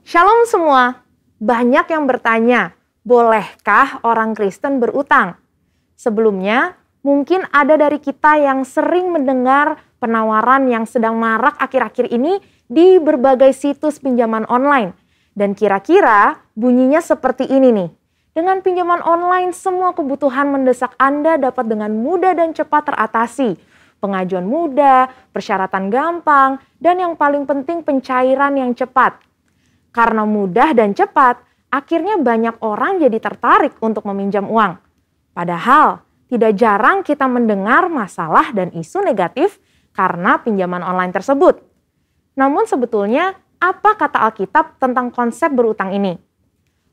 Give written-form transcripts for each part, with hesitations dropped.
Shalom semua. Banyak yang bertanya, bolehkah orang Kristen berutang? Sebelumnya, mungkin ada dari kita yang sering mendengar penawaran yang sedang marak akhir-akhir ini di berbagai situs pinjaman online. Dan kira-kira bunyinya seperti ini nih. Dengan pinjaman online, semua kebutuhan mendesak Anda dapat dengan mudah dan cepat teratasi. Pengajuan mudah, persyaratan gampang, dan yang paling penting pencairan yang cepat. Karena mudah dan cepat, akhirnya banyak orang jadi tertarik untuk meminjam uang. Padahal, tidak jarang kita mendengar masalah dan isu negatif karena pinjaman online tersebut. Namun sebetulnya, apa kata Alkitab tentang konsep berutang ini?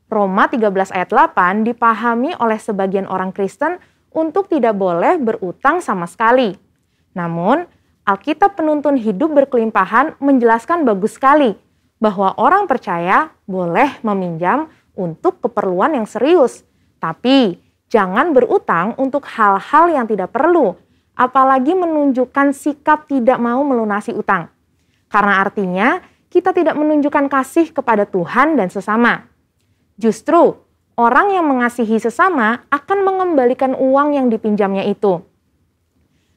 Roma 13 ayat 8 dipahami oleh sebagian orang Kristen untuk tidak boleh berutang sama sekali. Namun, Alkitab penuntun hidup berkelimpahan menjelaskan bagus sekali bahwa orang percaya boleh meminjam untuk keperluan yang serius. Tapi, jangan berutang untuk hal-hal yang tidak perlu, apalagi menunjukkan sikap tidak mau melunasi utang. Karena artinya, kita tidak menunjukkan kasih kepada Tuhan dan sesama. Justru, orang yang mengasihi sesama akan mengembalikan uang yang dipinjamnya itu.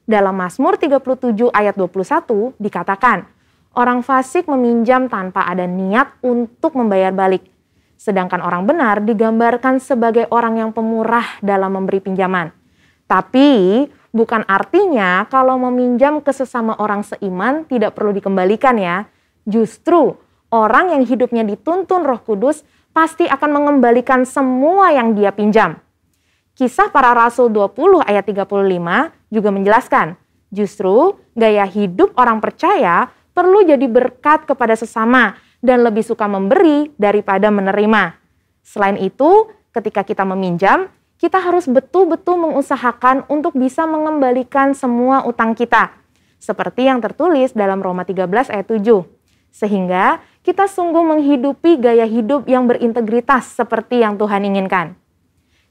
Dalam Mazmur 37 ayat 21 dikatakan, orang fasik meminjam tanpa ada niat untuk membayar balik. Sedangkan orang benar digambarkan sebagai orang yang pemurah dalam memberi pinjaman. Tapi bukan artinya kalau meminjam ke sesama orang seiman tidak perlu dikembalikan ya. Justru orang yang hidupnya dituntun Roh Kudus pasti akan mengembalikan semua yang dia pinjam. Kisah Para Rasul 20 ayat 35 juga menjelaskan, justru gaya hidup orang percaya perlu jadi berkat kepada sesama dan lebih suka memberi daripada menerima. Selain itu, ketika kita meminjam, kita harus betul-betul mengusahakan untuk bisa mengembalikan semua utang kita. Seperti yang tertulis dalam Roma 13 ayat 7. Sehingga kita sungguh menghidupi gaya hidup yang berintegritas seperti yang Tuhan inginkan.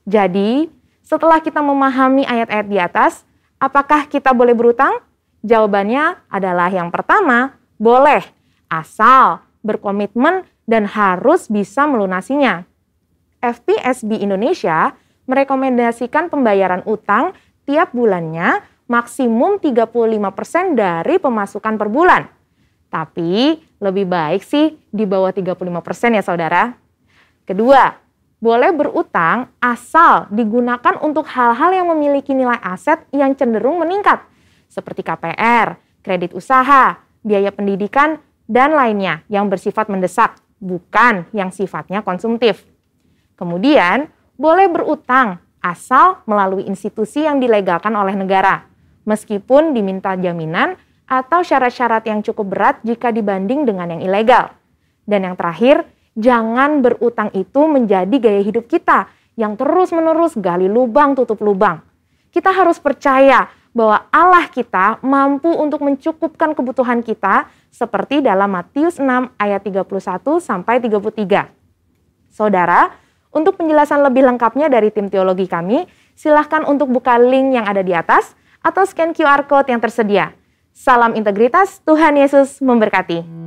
Jadi, setelah kita memahami ayat-ayat di atas, apakah kita boleh berutang? Jawabannya adalah yang pertama, boleh, asal berkomitmen dan harus bisa melunasinya. FPSB Indonesia merekomendasikan pembayaran utang tiap bulannya maksimum 35% dari pemasukan per bulan. Tapi lebih baik sih di bawah 35% ya saudara. Kedua, boleh berutang asal digunakan untuk hal-hal yang memiliki nilai aset yang cenderung meningkat. Seperti KPR, kredit usaha, biaya pendidikan, dan lainnya yang bersifat mendesak, bukan yang sifatnya konsumtif. Kemudian, boleh berutang asal melalui institusi yang dilegalkan oleh negara, meskipun diminta jaminan atau syarat-syarat yang cukup berat jika dibanding dengan yang ilegal. Dan yang terakhir, jangan berutang itu menjadi gaya hidup kita yang terus-menerus gali lubang tutup lubang. Kita harus percaya bahwa Allah kita mampu untuk mencukupkan kebutuhan kita seperti dalam Matius 6 ayat 31 sampai 33. Saudara, untuk penjelasan lebih lengkapnya dari tim teologi kami, silahkan untuk buka link yang ada di atas atau scan QR Code yang tersedia. Salam integritas, Tuhan Yesus memberkati.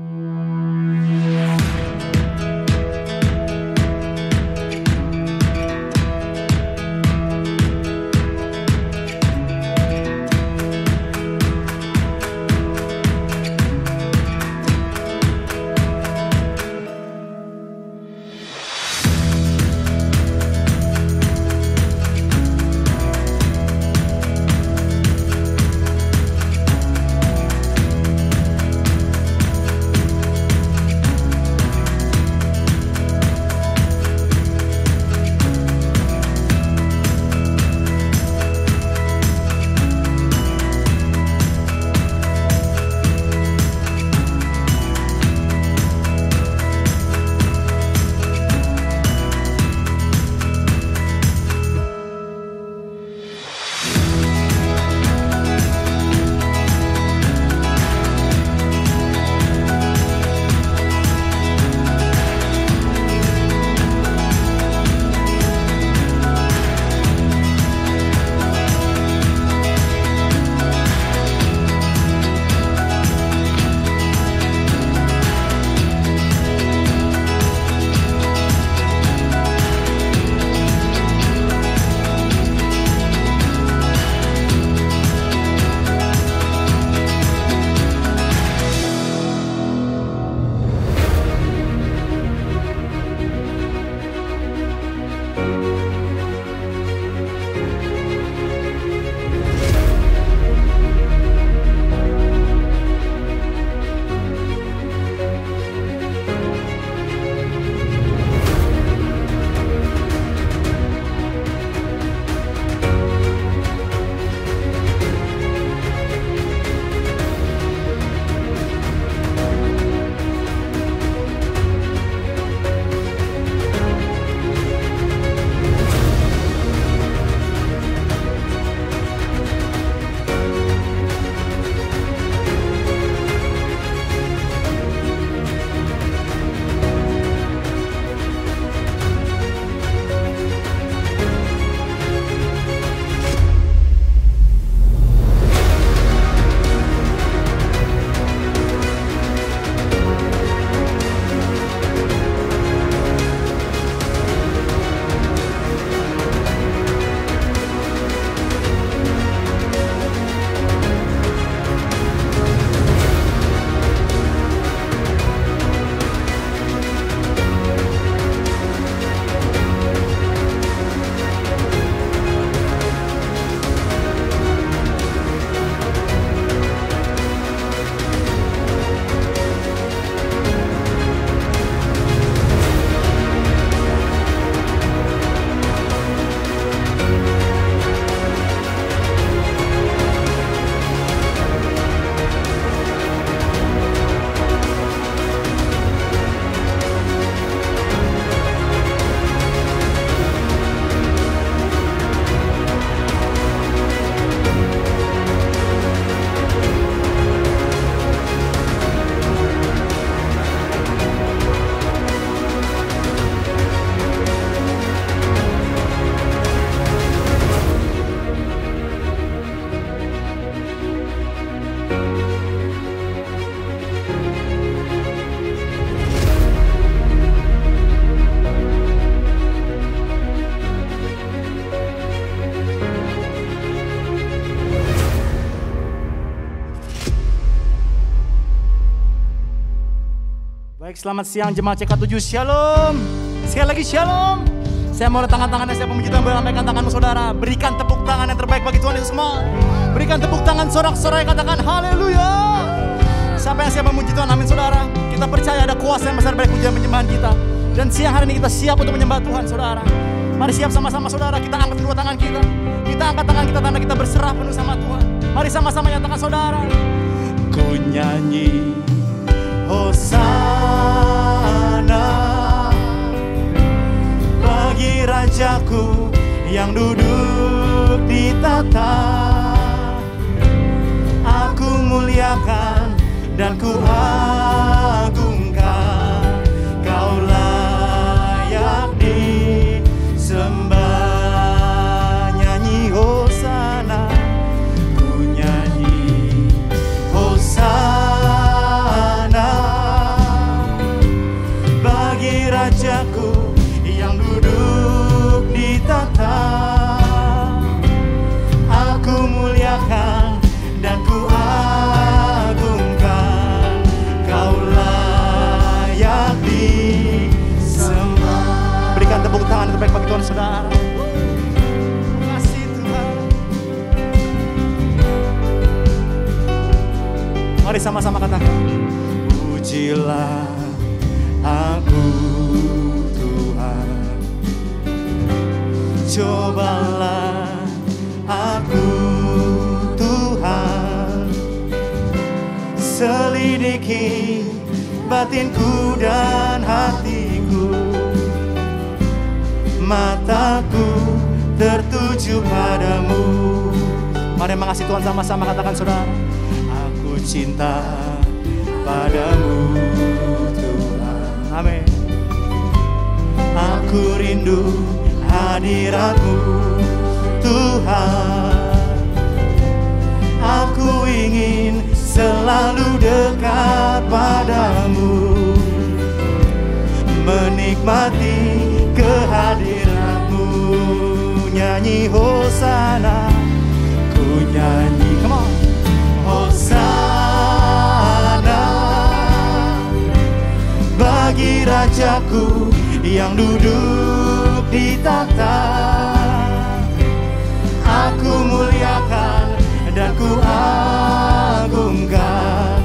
Selamat siang jemaat CK7, Shalom. Sekali lagi Shalom. Saya mau tangan-tangannya, siapa puji Tuhan boleh lambaikan tanganmu saudara. Berikan tepuk tangan yang terbaik bagi Tuhan Yesus semua. Berikan tepuk tangan sorak-sorai, katakan haleluya. Siapa yang siap memuji Tuhan, amin saudara. Kita percaya ada kuasa yang besar bagi pujian penyembahan kita. Dan siang hari ini kita siap untuk menyembah Tuhan saudara. Mari siap sama-sama saudara, kita angkat kedua tangan kita. Kita angkat tangan kita tanda kita berserah penuh sama Tuhan. Mari sama-sama nyatakan saudara. Ku nyanyi Hosana bagi Rajaku yang duduk di tahta. Aku muliakan dan ku agungkan, Kau layak disembah. Nyanyi Hosana, ku nyanyi Hosana bagi Rajaku yang duduk di tahta. Aku muliakan dan ku agungkan, Kau layak disembah. Berikan tepuk tangan terbaik bagi Tuhan saudara. Terima kasih Tuhan. Mari sama-sama katakan, pujilah aku Tuhan, cobalah aku Tuhan, selidiki batinku dan hatiku. Mataku tertuju padamu. Mari mengasihi Tuhan sama-sama katakan saudara. Aku cinta padamu Tuhan. Amin. Aku rindu hadirat-Mu Tuhan. Aku ingin selalu dekat padamu, menikmati kehadirat-Mu. Nyanyi Hosana, ku nyanyi, come on. Hosana bagi Rajaku yang duduk di tahta. Aku muliakan dan ku agungkan,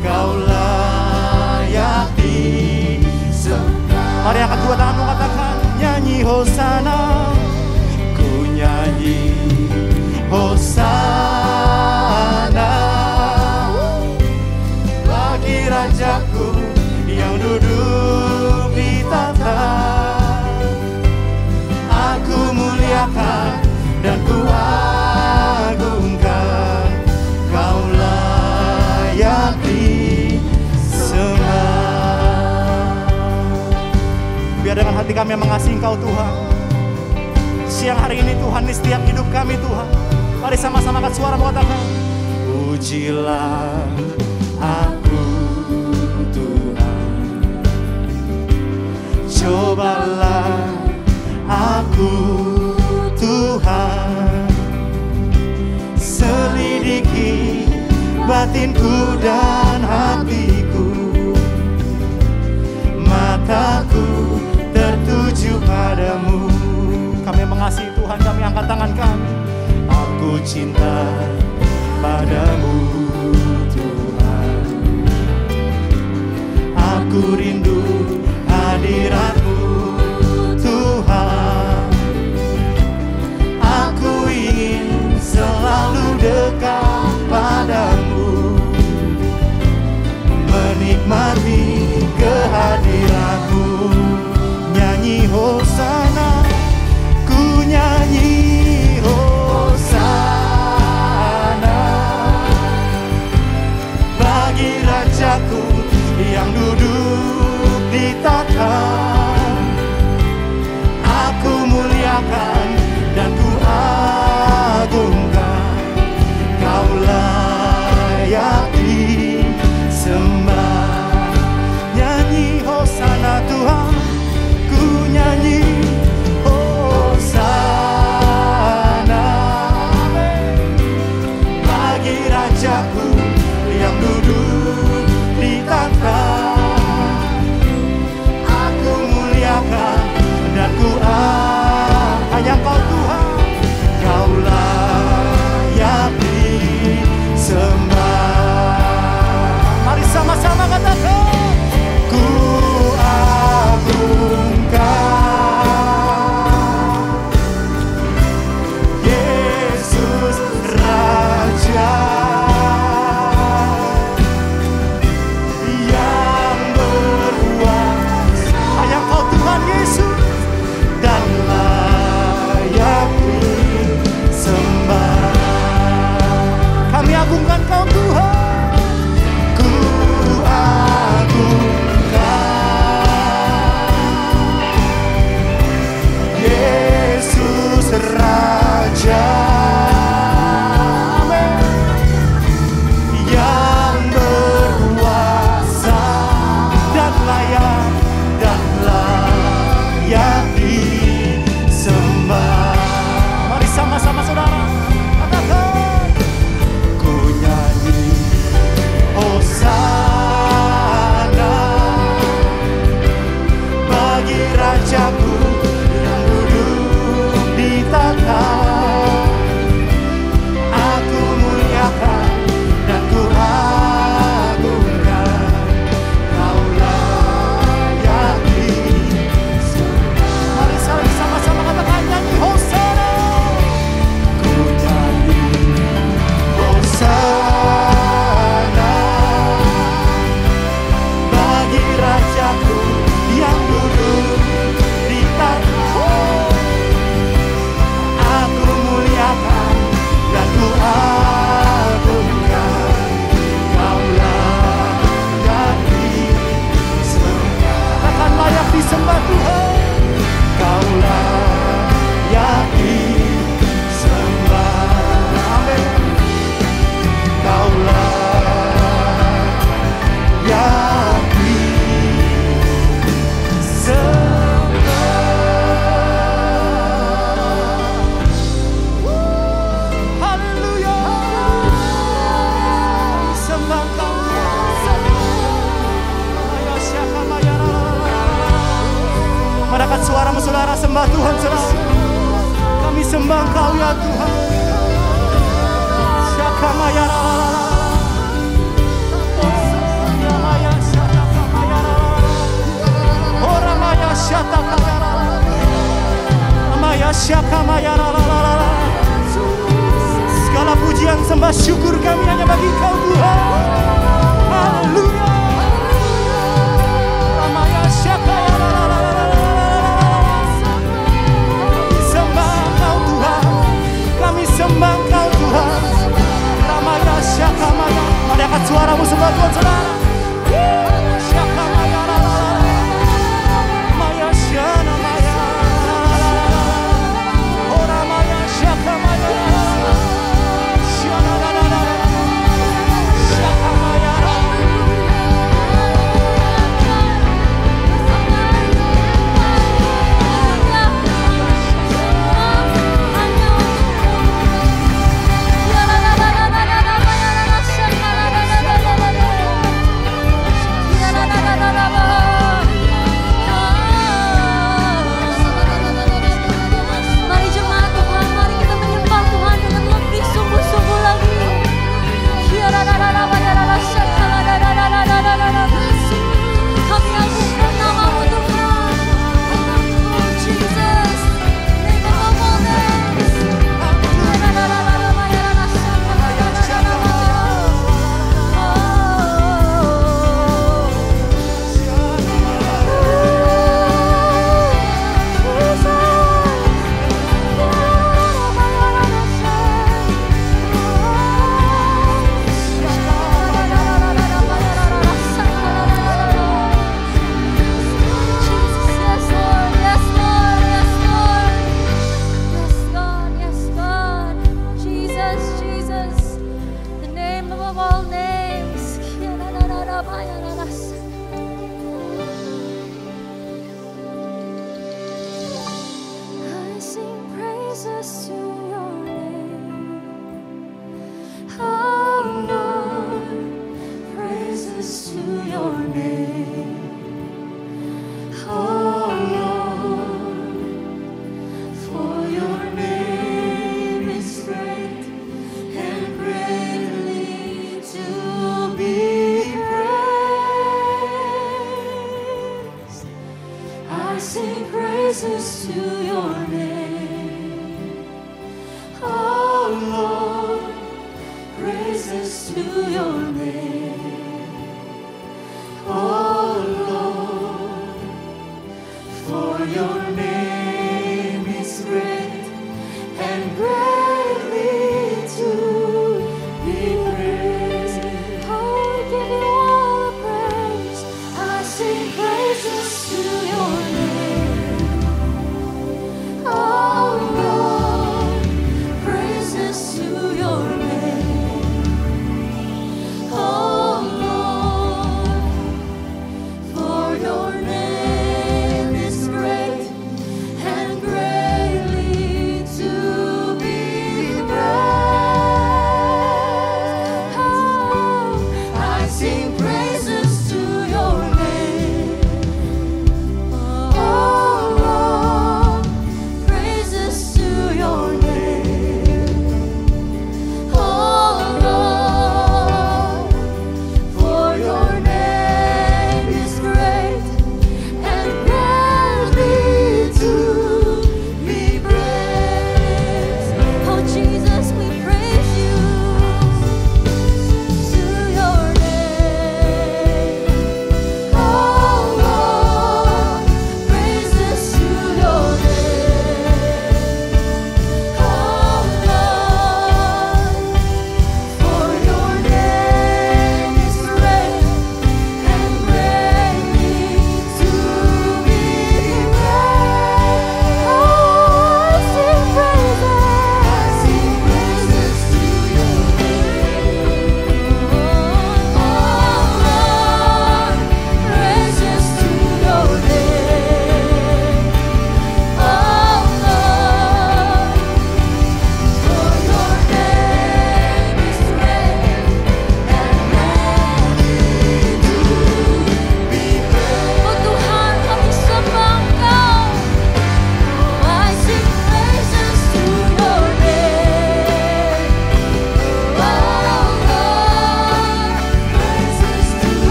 Kau layak disembah. Mari angkat dua tanganmu katakan, nyanyi Hosana. Ku nyanyi Hosana bagi Rajaku yang duduk di tahta. Aku muliakan dan ku agungkan, Kau layak disembah. Biar dengan hati kami yang mengasihi Engkau Tuhan, siang hari ini Tuhan, di setiap hidup kami Tuhan, mari sama-sama angkat suara mengatakan, pujilah aku Tuhan, cobalah aku Tuhan, selidiki batinku dan hatiku. Mataku tertuju padamu. Kami mengasihi Tuhan, kami angkat tangan kami. Aku cinta padamu Tuhan. Aku rindu hadirat-Mu Tuhan. Aku ingin selalu dekat padamu, menikmati kehadirat-Mu. Nyanyi Hosana, ku nyanyi Hosana bagi Rajaku yang duduk Rajaku yang duduk di tahta. Aku muliakan dan ku agungkan, Kau layaki sembah. Mari sama-sama katakan, nyanyi Hosana. Ku nyanyi Hosana bagi Rajaku yang duduk di tahta. Aku muliakan dan ku agungkan, Kau layak disembah. Katakan layak disembah Tuhan. Kau layak disembah. Amin. Kau layak disembah. Haleluya. Sembah Kau Tuhan. Ayo syakamayara. Mari angkat suaramu saudara, sembah Tuhan saudara. Kami sembah Kau ya Tuhan. Syakamayara. Ramaya syakamayara. Oh Ramaya syakamayara. Ramaya syakamayara. Segala pujian sembah syukur kami hanya bagi Kau Tuhan. Haleluya. Ramaya syakamayara. Kami sembah Kau Tuhan. Kami sembah Kau Tuhan. Ramaya syakamaya. Mari angkat suaramu sembah Tuhan saudara. Syakamayara. Maya syanamaya. Oh Ramaya syakamaya. Syanamaya. Syakamayara. Mari jemaat Tuhan, mari kita menyembah Tuhan dengan lebih sungguh-sungguh lagi. Kami agungkan nama-Mu Tuhan. Oh Jesus, name above all names. I sing praises to your name. Oh Lord, praises to your name. Oh Lord, for your name is great and greatly to be praised. I sing praises to your name. Oh Lord, praises to your name. Oh Lord, for your name is great and greatly to be praised. Oh, we give you all the praise. I sing praises to your name. Oh Lord, praises to your name. Oh Lord, for your name is great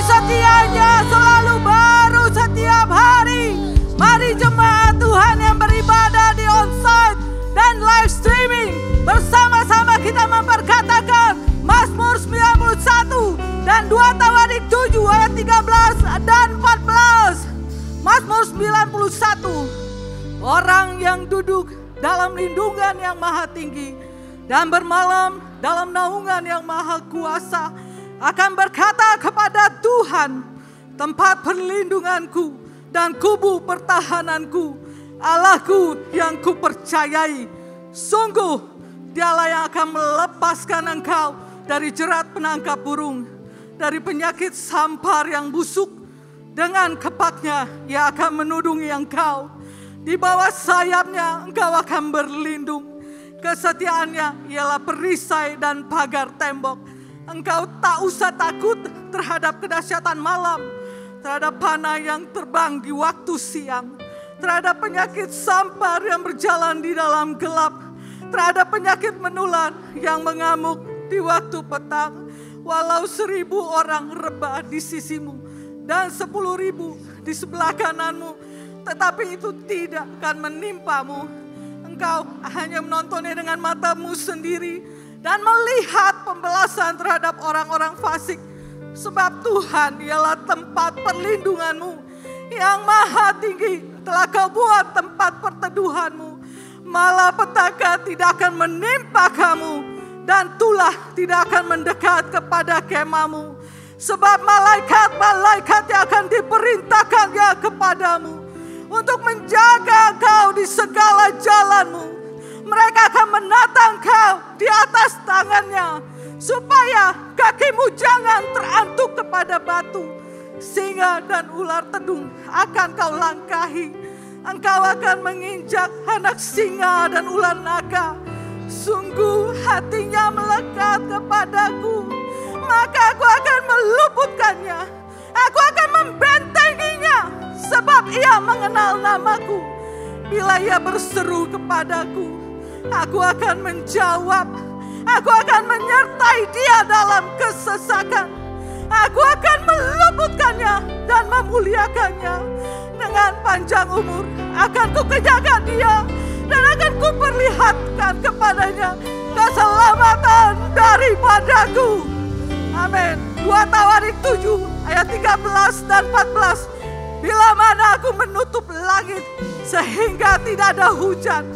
setianya selalu baru setiap hari. Mari jemaat Tuhan yang beribadah di onsite dan live streaming, bersama-sama kita memperkatakan Mazmur 91 dan 2 Tawarik 7 ayat 13 dan 14. Mazmur 91. Orang yang duduk dalam lindungan yang maha tinggi dan bermalam dalam naungan yang maha kuasa akan berkata kepada Tuhan, tempat perlindunganku dan kubu pertahananku, Allahku yang kupercayai. Sungguh Dialah yang akan melepaskan engkau dari jerat penangkap burung, dari penyakit sampar yang busuk. Dengan kepaknya Ia akan menudungi engkau. Di bawah sayapnya engkau akan berlindung. Kesetiaannya ialah perisai dan pagar tembok. Engkau tak usah takut terhadap kedahsyatan malam, terhadap panah yang terbang di waktu siang, terhadap penyakit sampar yang berjalan di dalam gelap, terhadap penyakit menular yang mengamuk di waktu petang. Walau 1.000 orang rebah di sisimu dan 10.000 di sebelah kananmu, tetapi itu tidak akan menimpamu. Engkau hanya menontonnya dengan matamu sendiri dan melihat pembalasan terhadap orang-orang fasik. Sebab Tuhan ialah tempat perlindunganmu, yang maha tinggi telah kau buat tempat perteduhanmu. Malapetaka tidak akan menimpa kamu, dan tulah tidak akan mendekat kepada kemahmu. Sebab malaikat-malaikatnya akan diperintahkannya kepadamu untuk menjaga kau di segala jalanmu. Mereka akan menatang kau di atas tangannya, supaya kakimu jangan terantuk kepada batu. Singa dan ular tedung akan kau langkahi. Engkau akan menginjak anak singa dan ular naga. Sungguh hatinya melekat kepadaku, maka aku akan meluputkannya. Aku akan membentenginya, sebab ia mengenal namaku. Bila ia berseru kepadaku, aku akan menjawab. Aku akan menyertai dia dalam kesesakan. Aku akan meluputkannya dan memuliakannya. Dengan panjang umur akan kukenyangkan dia, dan akan kuperlihatkan kepadanya keselamatan daripadaku. Amin. 2 Tawarik 7 ayat 13 dan 14. Bila mana aku menutup langit sehingga tidak ada hujan,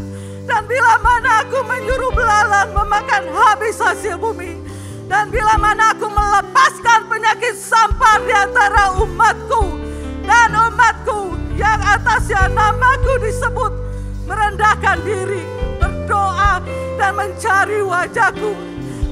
dan bila mana aku menyuruh belalang memakan habis hasil bumi, dan bila mana aku melepaskan penyakit sampar di antara umatku, dan umatku yang atasnya namaku disebut merendahkan diri, berdoa dan mencari wajahku,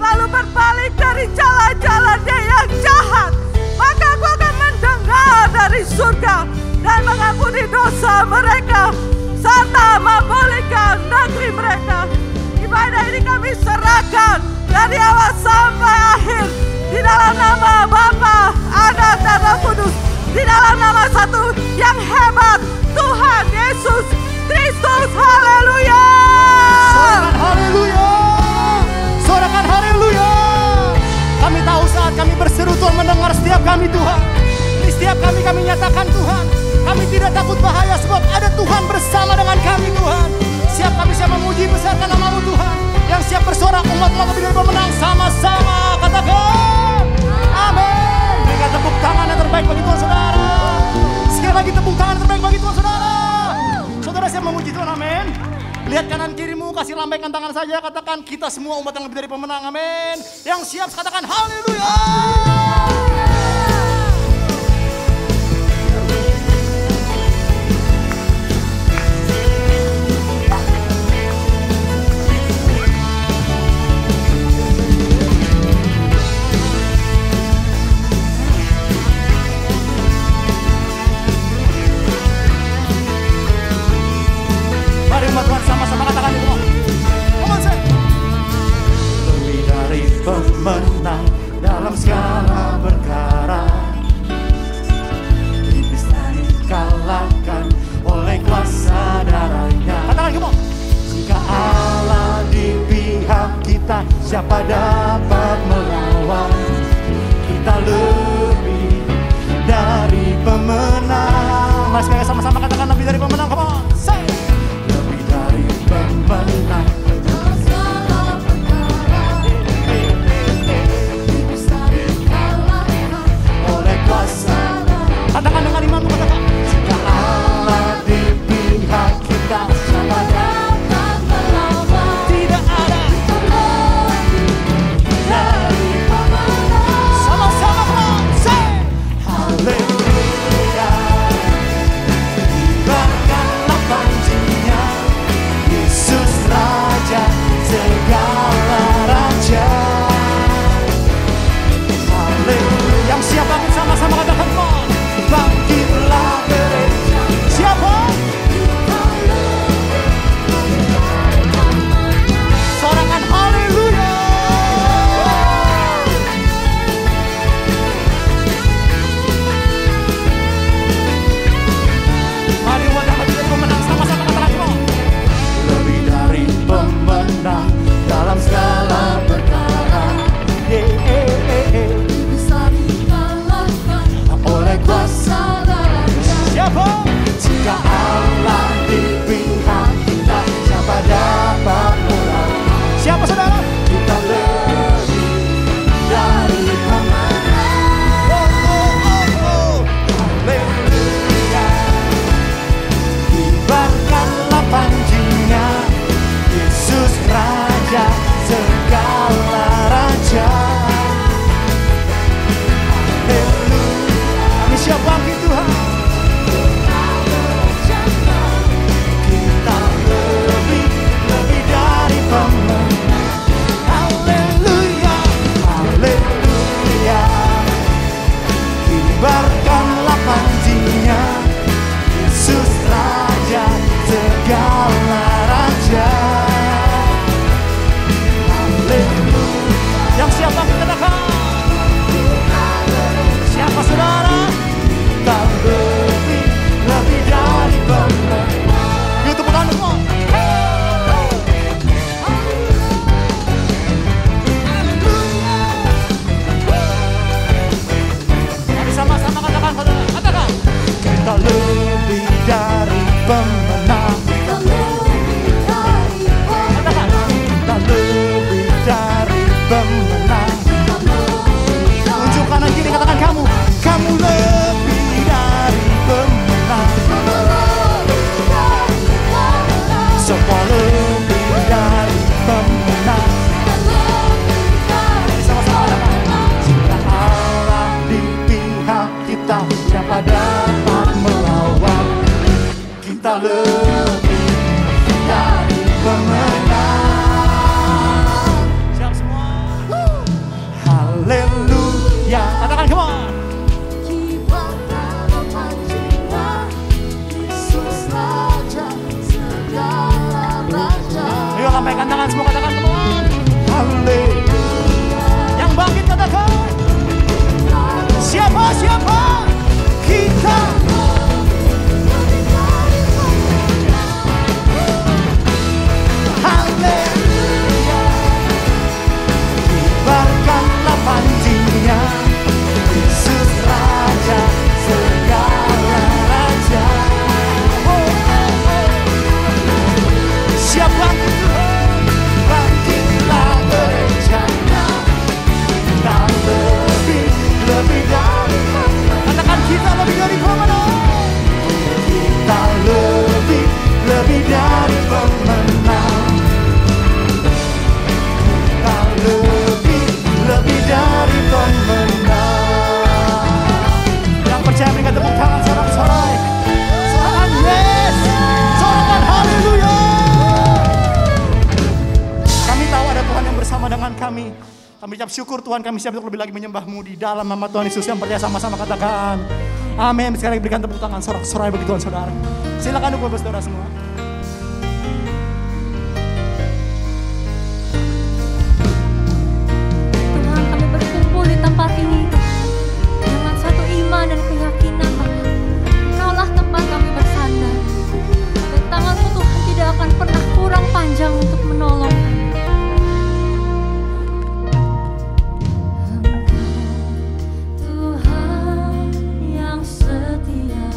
lalu berbalik dari jalan-jalannya yang jahat, maka aku akan mendengar dari surga dan mengampuni dosa mereka, serta memulihkan negeri mereka. Ibadah ini kami serahkan dari awal sampai akhir, di dalam nama Bapa, Anak dan Roh Kudus, di dalam nama satu yang hebat, Tuhan Yesus Kristus. Haleluya. Sorakan haleluya. Sorakan haleluya. Kami tahu saat kami berseru, Tuhan mendengar setiap kami, Tuhan. Di setiap kami nyatakan, Tuhan, kami tidak takut bahaya, sebab ada Tuhan bersama dengan kami, Tuhan. Siap kami siap memuji besarkan nama-Mu, Tuhan. Yang siap bersorak, umat-umat lebih dari pemenang, sama-sama katakan amin. Berikan tepuk tangan yang terbaik bagi Tuhan saudara. Sekali lagi tepuk tangan yang terbaik bagi Tuhan saudara. Saudara siap memuji Tuhan, amin. Lihat kanan kirimu, kasih lambaikan tangan saja, katakan kita semua umat yang lebih dari pemenang, amin. Yang siap katakan haleluya. Umat Tuhan sama-sama katakan itu. Come on, say. Lebih dari pemenang dalam segala berkat. Mari sekali sama-sama katakan lebih dari pemenang. Come on, say. Lebih dari pemenang. Oleh kuasa. Katakan dengan imanmu, katakan. Jika Allah di pihak kita, siapa dapat melawan? Tidak ada dari pemenang. Sama-sama, come on, say. Haleluya. Kibarkanlah panjinya, Yesus Raja segala raja. Haleluya. Yang siap bangkit sama-sama katakan, come on. Bangkitlah gereja. Siapa? Sorakan haleluya. Mari wadah lebih dari pemenang, sama-sama katakan, come on. Lebih dari pemenang dalam segala perkara. Bisa dikalahkan Oleh kuasa siapa? Jika Allah di pihak kita, siapa dapat melawan? Siapa saudara? Kita lebih dari pemenang. Haleluya. Kibarkanlah panjinya, Yesus Raja segala raja. Haleluya. Kami siap bangkit Tuhan. Kita lebih dari pemenang. Haleluya. Haleluya. Kibarkanlah panjinya, Yesus Raja segala raja. Haleluya. Yang siap bangkit katakan. Siapa saudara? Kita lebih dari pemenang. Yuk tepuk tangan semua. Mari sama-sama katakan saudara. Katakan. Kita lebih dari pemenang. Katakan. Kita lebih dari pemenang. Tunjuk kanan kiri katakan kamu. Kamu lebih dari pemenang. Semua lebih dari pemenang. Mari sama-sama katakan. Jika Allah di pihak kita, siapa dapat melawan? Kita lebih dari pemenang. Siap semua. Haleluya. Katakan come on. Kibarkanlah panjinya, Yesus Raja segala raja. Ayo lambaikan tangan semua katakan come on. Haleluya. Yang bangkit katakan. Siapa? Kita. Haleluya. Kibarkanlah panjinya, Yesus Raja segala raja. Siap bangkit Tuhan. Bangkitlah gerejanya. Kita lebih dari pemenang. Katakan kita lebih dari pemenang. Kita lebih dari pemenang. Kita lebih dari pemenang. Yang percaya berikan tepuk tangan sorak-sorai. Sorakan yes. Sorakan haleluya. Kami tahu ada Tuhan yang bersama dengan kami. Kami ucap syukur Tuhan, kami siap untuk lebih lagi menyembah-Mu di dalam nama Tuhan Yesus. Yang percaya sama-sama katakan amin. Sekali lagi berikan tepuk tangan sorak-sorai bagi Tuhan saudara. Silakan duduk Bapak Saudara semua. Tuhan, kami berkumpul di tempat ini dengan satu iman dan keyakinan bahwa Engkaulah tempat kami bersandar. Dan tangan-Mu Tuhan tidak akan pernah kurang panjang untuk menolong kami. Engkau Tuhan yang setia,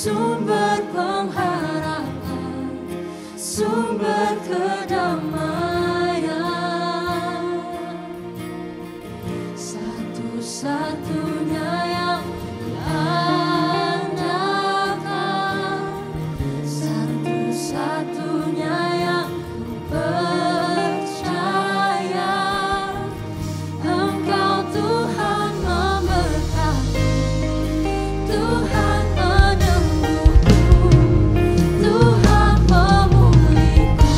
sumber pengharapan, sumber kedamaian, satu-satunya yang diandalkan, satu-satunya yang ku percaya. Engkau Tuhan memberkati, Tuhan menyembuhku, Tuhan pemulihku.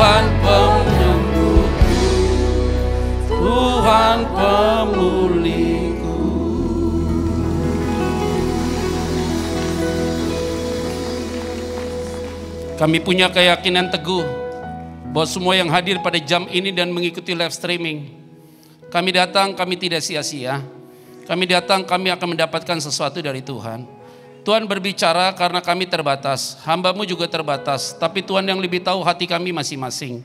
Tuhan penyembuhku, Tuhan pemulihku. Kami punya keyakinan teguh bahwa semua yang hadir pada jam ini dan mengikuti live streaming, kami datang, kami tidak sia-sia. Kami datang, kami akan mendapatkan sesuatu dari Tuhan. Tuhan berbicara karena kami terbatas, hamba-Mu juga terbatas, tapi Tuhan yang lebih tahu hati kami masing-masing.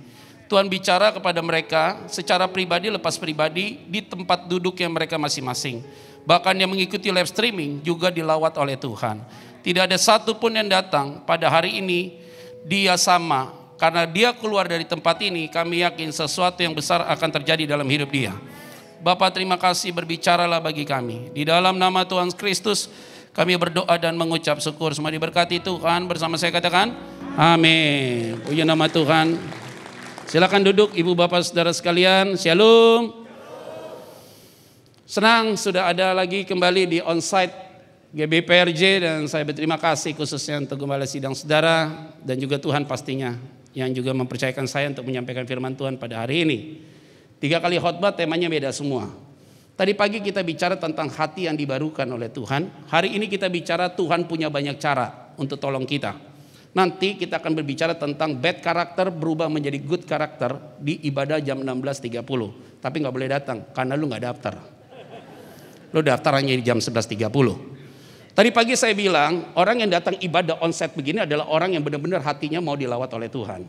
Tuhan bicara kepada mereka secara pribadi, lepas pribadi, di tempat duduk yang mereka masing-masing. Bahkan yang mengikuti live streaming juga dilawat oleh Tuhan. Tidak ada satu pun yang datang pada hari ini, dia sama. Karena dia keluar dari tempat ini, kami yakin sesuatu yang besar akan terjadi dalam hidup dia. Bapak, terima kasih, berbicaralah bagi kami. Di dalam nama Tuhan Kristus, kami berdoa dan mengucap syukur. Semua diberkati Tuhan, bersama saya katakan, amin. Puji nama Tuhan. Silakan duduk Ibu Bapak Saudara sekalian. Shalom. Senang sudah ada lagi kembali di onsite GBPRJ, dan saya berterima kasih khususnya untuk Gembala Sidang Saudara dan juga Tuhan pastinya yang juga mempercayakan saya untuk menyampaikan firman Tuhan pada hari ini. 3 kali khotbah, temanya beda semua. Tadi pagi kita bicara tentang hati yang dibarukan oleh Tuhan. Hari ini kita bicara Tuhan punya banyak cara untuk tolong kita. Nanti kita akan berbicara tentang bad karakter berubah menjadi good karakter di ibadah jam 16.30. Tapi gak boleh datang karena lu gak daftar. Lu daftar hanya di jam 11.30. Tadi pagi saya bilang orang yang datang ibadah onsite begini adalah orang yang benar-benar hatinya mau dilawat oleh Tuhan.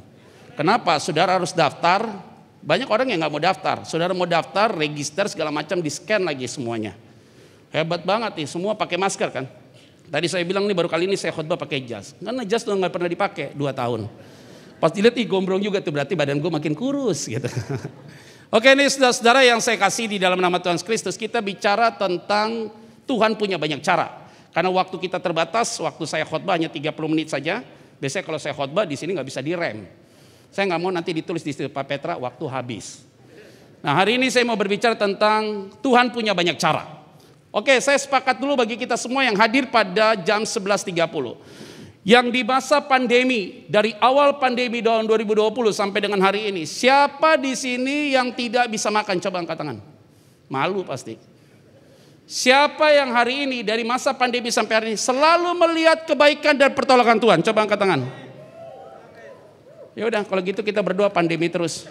Kenapa? Saudara harus daftar. Banyak orang yang gak mau daftar. Saudara mau daftar, register segala macam, di scan lagi semuanya. Hebat banget nih, semua pakai masker kan. Tadi saya bilang nih baru kali ini saya khotbah pakai jas. Karena jas tuh gak pernah dipakai 2 tahun. Pas dilihat gombrong juga tuh, berarti badan gue makin kurus gitu. Oke, ini saudara-saudara yang saya kasih di dalam nama Tuhan Kristus, kita bicara tentang Tuhan punya banyak cara. Karena waktu kita terbatas, waktu saya khotbah hanya 30 menit saja. Biasanya kalau saya khotbah di sini nggak bisa direm. Saya nggak mau nanti ditulis di situ Pak Petra waktu habis. Nah, hari ini saya mau berbicara tentang Tuhan punya banyak cara. Oke, saya sepakat dulu bagi kita semua yang hadir pada jam 11.30. Yang di masa pandemi, dari awal pandemi tahun 2020 sampai dengan hari ini, siapa di sini yang tidak bisa makan? Coba angkat tangan. Malu pasti. Siapa yang hari ini dari masa pandemi sampai hari ini selalu melihat kebaikan dan pertolongan Tuhan? Coba angkat tangan. Ya udah, kalau gitu kita berdoa pandemi terus.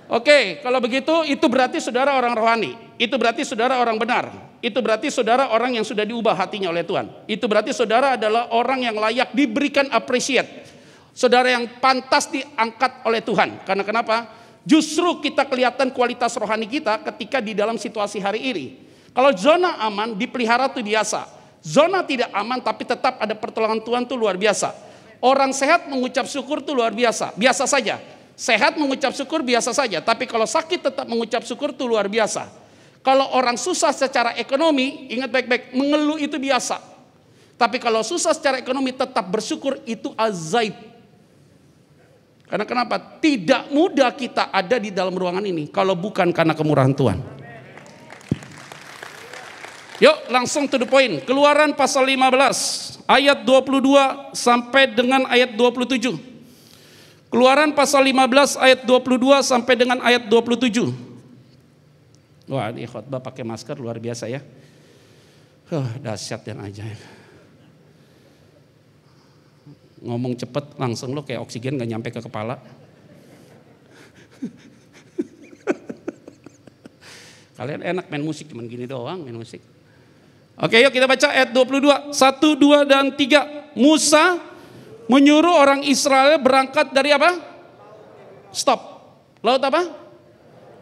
Oke, kalau begitu itu berarti saudara orang rohani. Itu berarti saudara orang benar. Itu berarti saudara orang yang sudah diubah hatinya oleh Tuhan. Itu berarti saudara adalah orang yang layak diberikan appreciate. Saudara yang pantas diangkat oleh Tuhan. Karena kenapa? Justru kita kelihatan kualitas rohani kita ketika di dalam situasi hari ini. Kalau zona aman dipelihara itu biasa. Zona tidak aman tapi tetap ada pertolongan Tuhan itu luar biasa. Orang sehat mengucap syukur itu luar biasa. Biasa saja. Sehat mengucap syukur biasa saja. Tapi kalau sakit tetap mengucap syukur itu luar biasa. Kalau orang susah secara ekonomi, ingat baik-baik, mengeluh itu biasa. Tapi kalau susah secara ekonomi tetap bersyukur itu ajaib. Karena kenapa? Tidak mudah kita ada di dalam ruangan ini kalau bukan karena kemurahan Tuhan. Yuk langsung to the point. Keluaran pasal 15 ayat 22 sampai dengan ayat 27. Keluaran pasal 15 ayat 22 sampai dengan ayat 27. Wah, ini khotbah pakai masker luar biasa ya. Dahsyat dan ajaib. Ngomong cepet langsung lo kayak oksigen gak nyampe ke kepala. Kalian enak main musik, cuman gini doang main musik. Oke, yuk kita baca ayat 22. 1, 2, dan 3. Musa menyuruh orang Israel berangkat dari apa? Stop. Laut apa?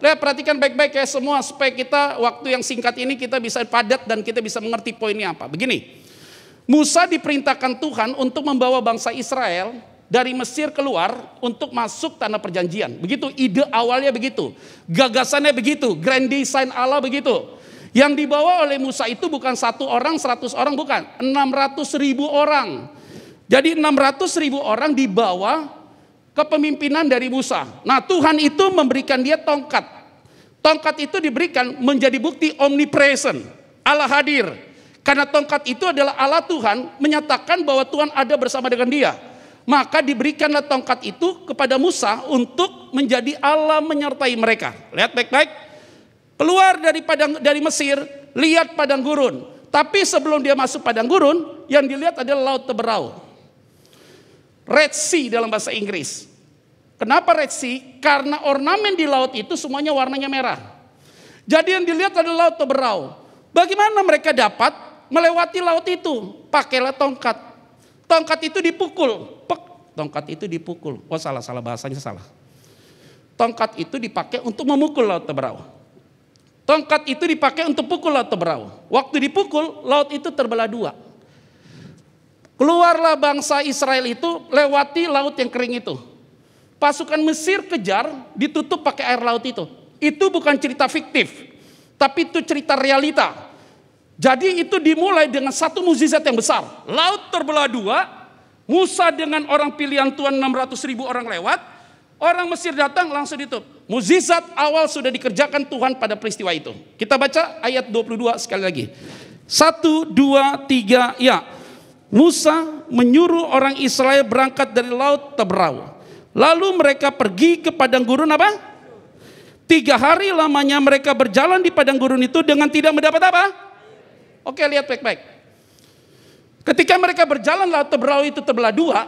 Lihat, perhatikan baik-baik ya semua supaya kita waktu yang singkat ini kita bisa padat dan kita bisa mengerti poinnya apa. Begini, Musa diperintahkan Tuhan untuk membawa bangsa Israel dari Mesir keluar untuk masuk tanah perjanjian. Begitu ide awalnya begitu. Gagasannya begitu. Grand design Allah begitu. Yang dibawa oleh Musa itu bukan 1 orang, 100 orang, bukan. 600.000 orang. Jadi 600.000 orang dibawa kepemimpinan dari Musa. Nah, Tuhan itu memberikan dia tongkat. Tongkat itu diberikan menjadi bukti omnipresent. Allah hadir. Karena tongkat itu adalah Allah Tuhan menyatakan bahwa Tuhan ada bersama dengan dia. Maka diberikanlah tongkat itu kepada Musa untuk menjadi Allah menyertai mereka. Lihat baik-baik. Keluar dari Mesir, lihat padang gurun. Tapi sebelum dia masuk padang gurun, yang dilihat adalah laut Teberau. Red Sea dalam bahasa Inggris. Kenapa Red Sea? Karena ornamen di laut itu semuanya warnanya merah. Jadi yang dilihat adalah laut Teberau. Bagaimana mereka dapat melewati laut itu? Pakailah tongkat. Tongkat itu dipukul. Tongkat itu dipukul. Oh salah bahasanya salah. Tongkat itu dipakai untuk memukul laut Teberau. Tongkat itu dipakai untuk pukul laut Teberau. Waktu dipukul, laut itu terbelah dua. Keluarlah bangsa Israel itu lewati laut yang kering itu. Pasukan Mesir kejar, ditutup pakai air laut itu. Itu bukan cerita fiktif, tapi itu cerita realita. Jadi itu dimulai dengan satu mukjizat yang besar. Laut terbelah dua, Musa dengan orang pilihan Tuhan 600.000 orang lewat, orang Mesir datang langsung ditutup. Mukjizat awal sudah dikerjakan Tuhan pada peristiwa itu. Kita baca ayat 22 sekali lagi. 1, 2, 3, ya. Musa menyuruh orang Israel berangkat dari laut Teberau. Lalu mereka pergi ke padang gurun apa? 3 hari lamanya mereka berjalan di padang gurun itu dengan tidak mendapat apa? Oke, lihat baik-baik. Ketika mereka berjalan laut Teberau itu terbelah dua,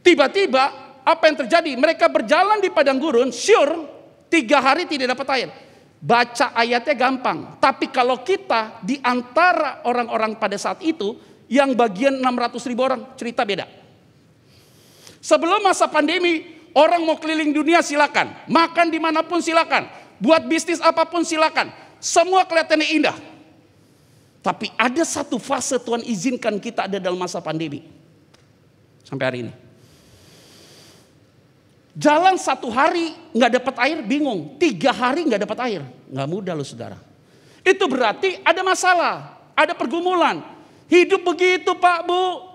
tiba-tiba apa yang terjadi? Mereka berjalan di padang gurun, sure 3 hari tidak dapat air. Baca ayatnya gampang, tapi kalau kita di antara orang-orang pada saat itu, yang bagian 600.000 orang, cerita beda. Sebelum masa pandemi, orang mau keliling dunia silakan, makan dimanapun silakan, buat bisnis apapun silakan, semua kelihatannya indah. Tapi ada satu fase Tuhan izinkan kita ada dalam masa pandemi. Sampai hari ini. Jalan 1 hari nggak dapat air bingung. 3 hari nggak dapat air. Nggak mudah loh saudara. Itu berarti ada masalah. Ada pergumulan. Hidup begitu Pak Bu.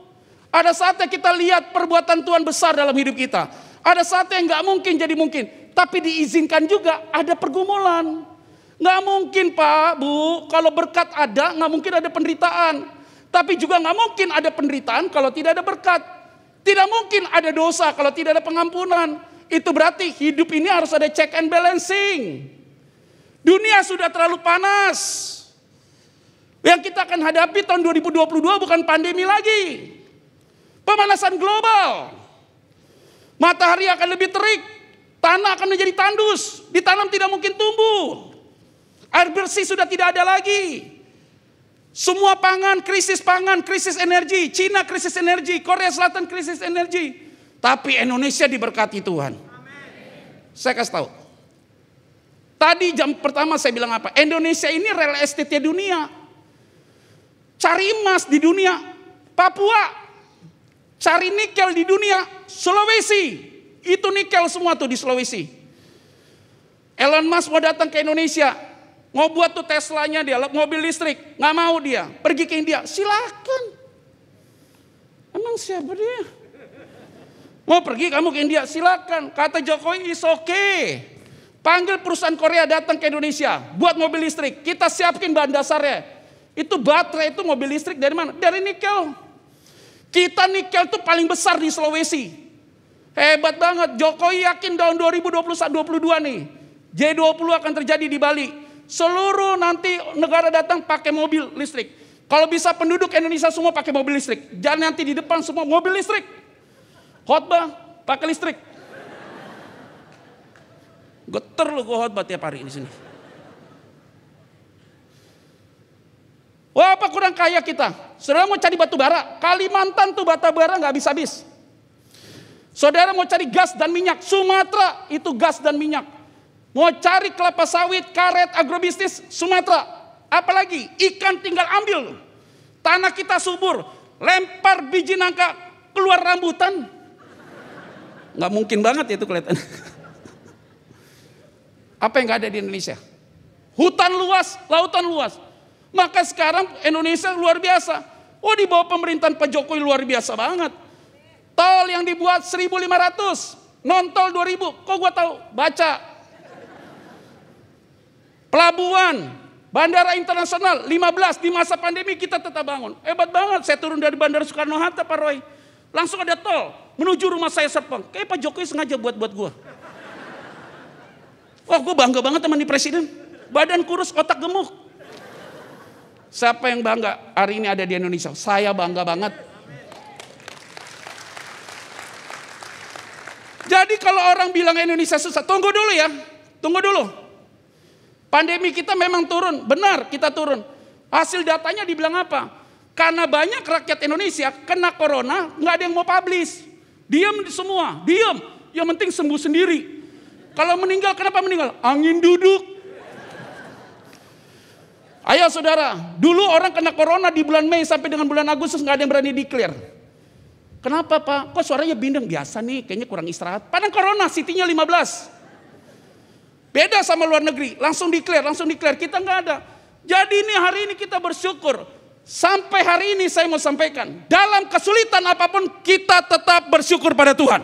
Ada saatnya kita lihat perbuatan Tuhan besar dalam hidup kita. Ada saatnya nggak mungkin jadi mungkin. Tapi diizinkan juga ada pergumulan. Nggak mungkin Pak Bu, kalau berkat ada nggak mungkin ada penderitaan. Tapi juga nggak mungkin ada penderitaan kalau tidak ada berkat. Tidak mungkin ada dosa kalau tidak ada pengampunan. Itu berarti hidup ini harus ada check and balancing. Dunia sudah terlalu panas. Yang kita akan hadapi tahun 2022 bukan pandemi lagi. Pemanasan global. Matahari akan lebih terik. Tanah akan menjadi tandus. Ditanam tidak mungkin tumbuh. Air bersih sudah tidak ada lagi. Semua krisis energi. Cina krisis energi, Korea Selatan krisis energi. Tapi Indonesia diberkati Tuhan. Saya kasih tahu. Tadi jam pertama saya bilang apa? Indonesia ini real estate dunia. Cari emas di dunia. Papua. Cari nikel di dunia. Sulawesi. Itu nikel semua tuh di Sulawesi. Elon Musk mau datang ke Indonesia. Mau buat tuh Teslanya dia, mobil listrik. Nggak mau dia, pergi ke India. Silakan. Emang siapa dia? Mau pergi kamu ke India, silakan. Kata Jokowi is okay. Panggil perusahaan Korea datang ke Indonesia. Buat mobil listrik, kita siapin bahan dasarnya. Itu baterai itu mobil listrik dari mana? Dari nikel. Kita nikel tuh paling besar di Sulawesi. Hebat banget, Jokowi yakin tahun 2021-2022 nih. G20 akan terjadi di Bali. Seluruh nanti negara datang pakai mobil listrik. Kalau bisa penduduk Indonesia semua pakai mobil listrik. Jangan nanti di depan semua mobil listrik. Khotbah pakai listrik. Geter lu gua khotbah tiap hari di sini. Wah apa kurang kaya kita. Saudara mau cari batu bara. Kalimantan tuh batu bara nggak habis-habis. Saudara mau cari gas dan minyak. Sumatera itu gas dan minyak. Mau cari kelapa sawit, karet, agrobisnis, Sumatera. Apalagi ikan tinggal ambil. Tanah kita subur. Lempar biji nangka keluar rambutan. Nggak mungkin banget itu kelihatan. Apa yang nggak ada di Indonesia? Hutan luas, lautan luas. Maka sekarang Indonesia luar biasa. Oh di bawah pemerintahan Pak Jokowi luar biasa banget. Tol yang dibuat 1.500. Non-tol 2.000. Kok gua tahu? Baca. Pelabuhan, bandara internasional 15 di masa pandemi kita tetap bangun. Hebat banget, saya turun dari Bandara Soekarno-Hatta Pak Roy. Langsung ada tol menuju rumah saya Serpong. Kayak Pak Jokowi sengaja buat gue. Wah, gue bangga banget teman di presiden. Badan kurus, otak gemuk. Siapa yang bangga hari ini ada di Indonesia? Saya bangga banget. Jadi kalau orang bilang Indonesia susah, tunggu dulu ya. Tunggu dulu. Pandemi kita memang turun. Benar, kita turun. Hasil datanya dibilang apa? Karena banyak rakyat Indonesia kena corona, nggak ada yang mau publish. Diam semua, diam. Yang penting sembuh sendiri. Kalau meninggal, kenapa meninggal? Angin duduk. Ayo saudara, dulu orang kena corona di bulan Mei sampai dengan bulan Agustus nggak ada yang berani declare. Kenapa Pak? Kok suaranya bindeng? Biasa nih, kayaknya kurang istirahat. Padahal corona, CT-nya 15. Beda sama luar negeri, langsung declare. Kita nggak ada. Jadi ini hari ini kita bersyukur. Sampai hari ini saya mau sampaikan, dalam kesulitan apapun kita tetap bersyukur pada Tuhan.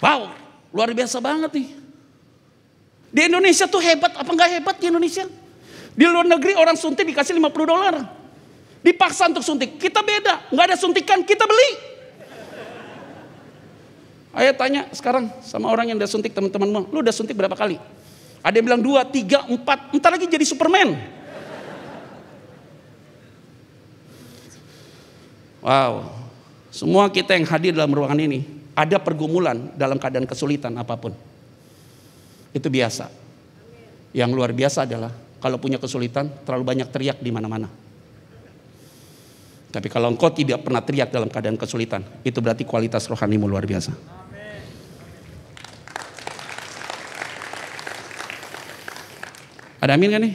Wow, luar biasa banget nih. Di Indonesia tuh hebat, apa nggak hebat di Indonesia? Di luar negeri orang suntik dikasih $50. Dipaksa untuk suntik. Kita beda, nggak ada suntikan, kita beli. Ayo tanya sekarang sama orang yang udah suntik teman-temanmu. Lu udah suntik berapa kali? Ada yang bilang 2, 3, 4. Entar lagi jadi Superman. Wow. Semua kita yang hadir dalam ruangan ini ada pergumulan dalam keadaan kesulitan apapun. Itu biasa. Yang luar biasa adalah kalau punya kesulitan terlalu banyak teriak di mana-mana. Tapi kalau engkau tidak pernah teriak dalam keadaan kesulitan, itu berarti kualitas rohanimu luar biasa. Ada amin gak nih?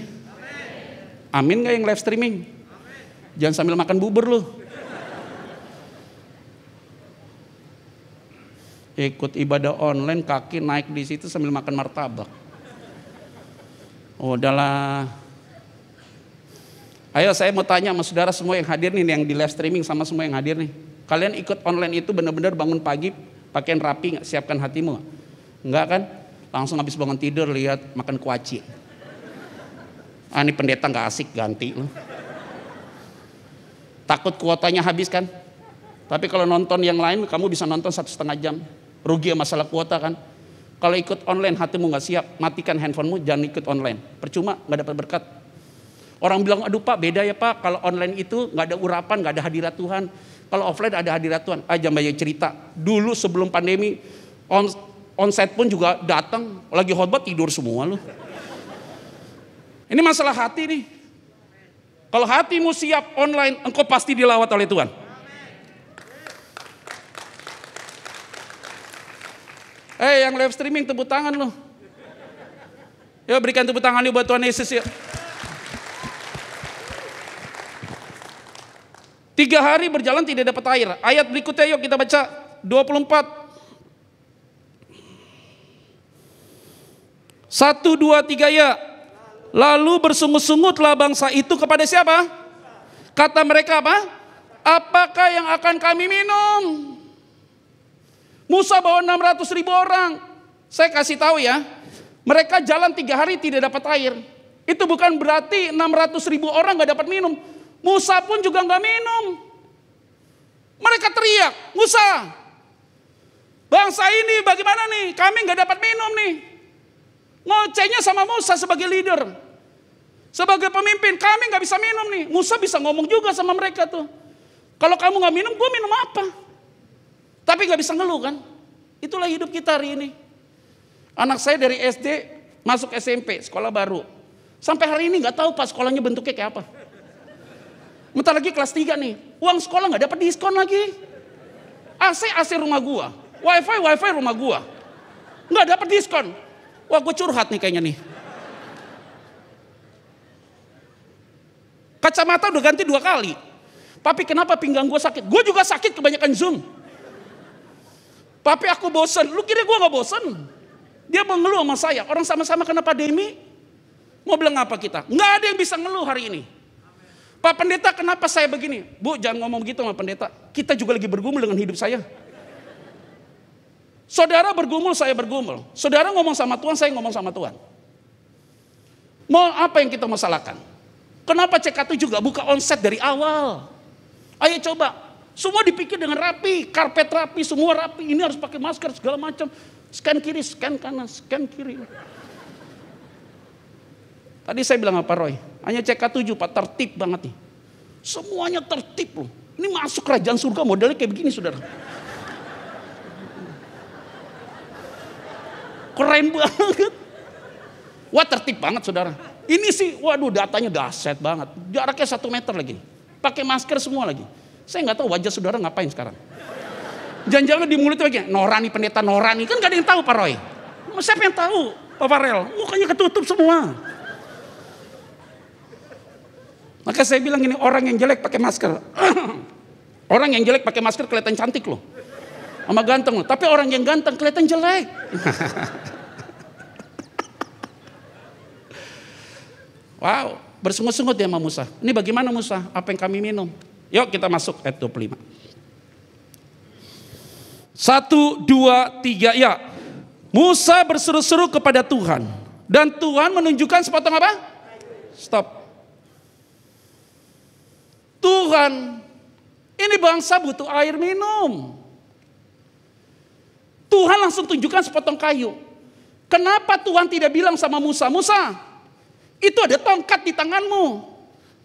Amin gak yang live streaming? Jangan sambil makan bubur lu. Ikut ibadah online, kaki naik di situ sambil makan martabak. Oh, udahlah. Ayo saya mau tanya sama saudara semua yang hadir nih, yang di live streaming sama semua yang hadir nih. Kalian ikut online itu benar-benar bangun pagi, pakaian rapi, nggak siapkan hatimu? Enggak kan? Langsung habis bangun tidur lihat makan kuaci. Ah, ini pendeta nggak asik, ganti loh. Takut kuotanya habis kan? Tapi kalau nonton yang lain, kamu bisa nonton 1,5 jam. Rugi ya masalah kuota kan. Kalau ikut online hatimu gak siap, matikan handphonemu, jangan ikut online. Percuma, gak dapat berkat. Orang bilang, aduh Pak beda ya Pak, kalau online itu gak ada urapan, gak ada hadirat Tuhan. Kalau offline ada hadirat Tuhan. Jangan banyak cerita. Dulu sebelum pandemi, onsite pun juga datang, lagi khotbah tidur semua loh. Ini masalah hati nih. Kalau hatimu siap online, engkau pasti dilawat oleh Tuhan. Yang live streaming tepuk tangan loh. Ya berikan tepuk tangan yuk buat Tuhan Yesus ya. 3 hari berjalan tidak dapat air. Ayat berikutnya yuk kita baca 24. 1, 2, 3 ya. Lalu bersungut-sungutlah bangsa itu kepada siapa? Kata mereka apa? Apakah yang akan kami minum? Musa bawa 600.000 orang. Saya kasih tahu ya, mereka jalan 3 hari tidak dapat air. Itu bukan berarti 600.000 orang gak dapat minum. Musa pun juga gak minum. Mereka teriak, Musa, bangsa ini bagaimana nih? Kami gak dapat minum nih. Ngocehnya sama Musa sebagai leader, sebagai pemimpin. Kami gak bisa minum nih. Musa bisa ngomong juga sama mereka tuh. Kalau kamu gak minum, gue minum apa? Tapi gak bisa ngeluh kan. Itulah hidup kita hari ini. Anak saya dari SD masuk SMP, sekolah baru. Sampai hari ini gak tahu Pak sekolahnya bentuknya kayak apa. Bentar lagi kelas 3 nih. Uang sekolah gak dapat diskon lagi. AC rumah gua. Wifi rumah gua. Gak dapat diskon. Wah gue curhat nih kayaknya nih. Kacamata udah ganti 2 kali. Tapi kenapa pinggang gue sakit? Gue juga sakit kebanyakan Zoom. Tapi aku bosan. Lu kira gue gak bosan? Dia mau ngeluh sama saya. Orang sama-sama kena pandemi. Mau bilang apa kita? Gak ada yang bisa ngeluh hari ini. Pak pendeta kenapa saya begini? Bu jangan ngomong begitu sama pendeta. Kita juga lagi bergumul dengan hidup saya. Saudara bergumul, saya bergumul. Saudara ngomong sama Tuhan, saya ngomong sama Tuhan. Mau apa yang kita mau salahkan? Kenapa CK7 gak buka onset dari awal? Ayo coba, semua dipikir dengan rapi, karpet rapi, semua rapi. Ini harus pakai masker segala macam. Scan kiri, scan kanan, scan kiri. Tadi saya bilang apa Roy? Hanya CK7 Pak, tertib banget nih. Semuanya tertib loh. Ini masuk kerajaan surga modelnya kayak begini saudara. Keren banget. Wah tertib banget saudara. Ini sih waduh datanya dahsyat banget. Jaraknya 1 meter lagi. Pakai masker semua lagi. Saya nggak tahu wajah saudara ngapain sekarang. Jangan-jangan di mulutnya begini, Norani pendeta Norani. Kan gak ada yang tahu Pak Roy. Siapa yang tahu Pak Farel? Mukanya ketutup semua. Maka saya bilang gini, orang yang jelek pakai masker. Orang yang jelek pakai masker kelihatan cantik loh. Sama ganteng loh. Tapi orang yang ganteng kelihatan jelek. Wow, bersungut-sungut dia sama Musa. Ini bagaimana Musa? Apa yang kami minum? Yuk kita masuk ayat 25. 1, 2, 3 ya. Musa berseru-seru kepada Tuhan. Dan Tuhan menunjukkan sepotong apa? Stop. Tuhan, ini bangsa butuh air minum. Tuhan langsung tunjukkan sepotong kayu. Kenapa Tuhan tidak bilang sama Musa, Musa, itu ada tongkat di tanganmu.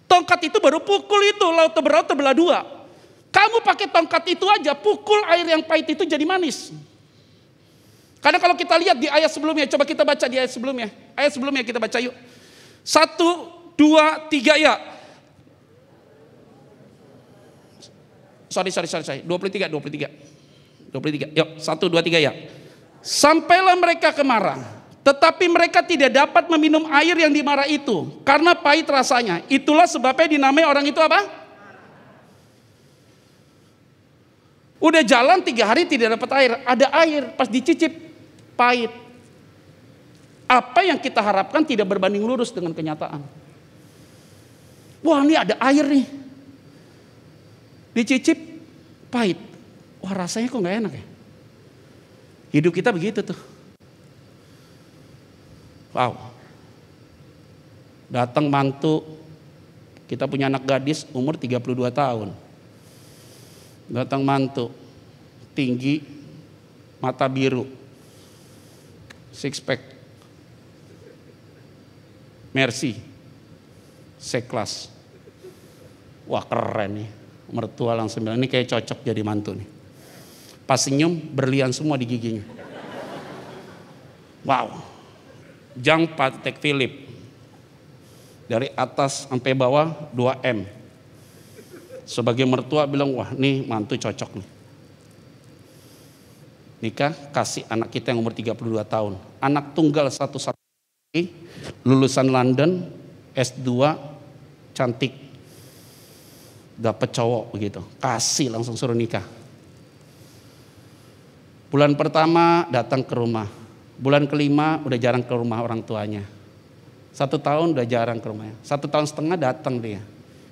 Tongkat itu baru pukul itu, laut terbelah 2. Kamu pakai tongkat itu aja, pukul air yang pahit itu jadi manis. Karena kalau kita lihat di ayat sebelumnya, coba kita baca di ayat sebelumnya. Ayat sebelumnya kita baca yuk. 1, 2, 3 ya. Sorry. 23. Yuk, 1, 2, 3 ya. Sampailah mereka ke Marah. Tetapi mereka tidak dapat meminum air yang di Marah itu. Karena pahit rasanya. Itulah sebabnya dinamai orang itu apa? Udah jalan 3 hari tidak dapat air. Ada air, pas dicicip pahit. Apa yang kita harapkan tidak berbanding lurus dengan kenyataan. Wah ini ada air nih. Dicicip pahit. Wah rasanya kok gak enak ya. Hidup kita begitu tuh. Wow. Datang mantu. Kita punya anak gadis umur 32 tahun. Datang mantu. Tinggi. Mata biru. Six pack. Mercy. C-class. Wah keren nih. Mertua langsung bilang, ini kayak cocok jadi mantu nih. Pas senyum, berlian semua di giginya. Wow. Jang Patek Philippe. Dari atas sampai bawah 2M. Sebagai mertua bilang, wah nih mantu cocok nih. Nikah, kasih anak kita yang umur 32 tahun. Anak tunggal satu-satu. Lulusan London, S2, cantik. Dapat cowok begitu, kasih langsung suruh nikah. Bulan pertama datang ke rumah, bulan kelima udah jarang ke rumah orang tuanya. 1 tahun udah jarang ke rumahnya, 1,5 tahun datang dia.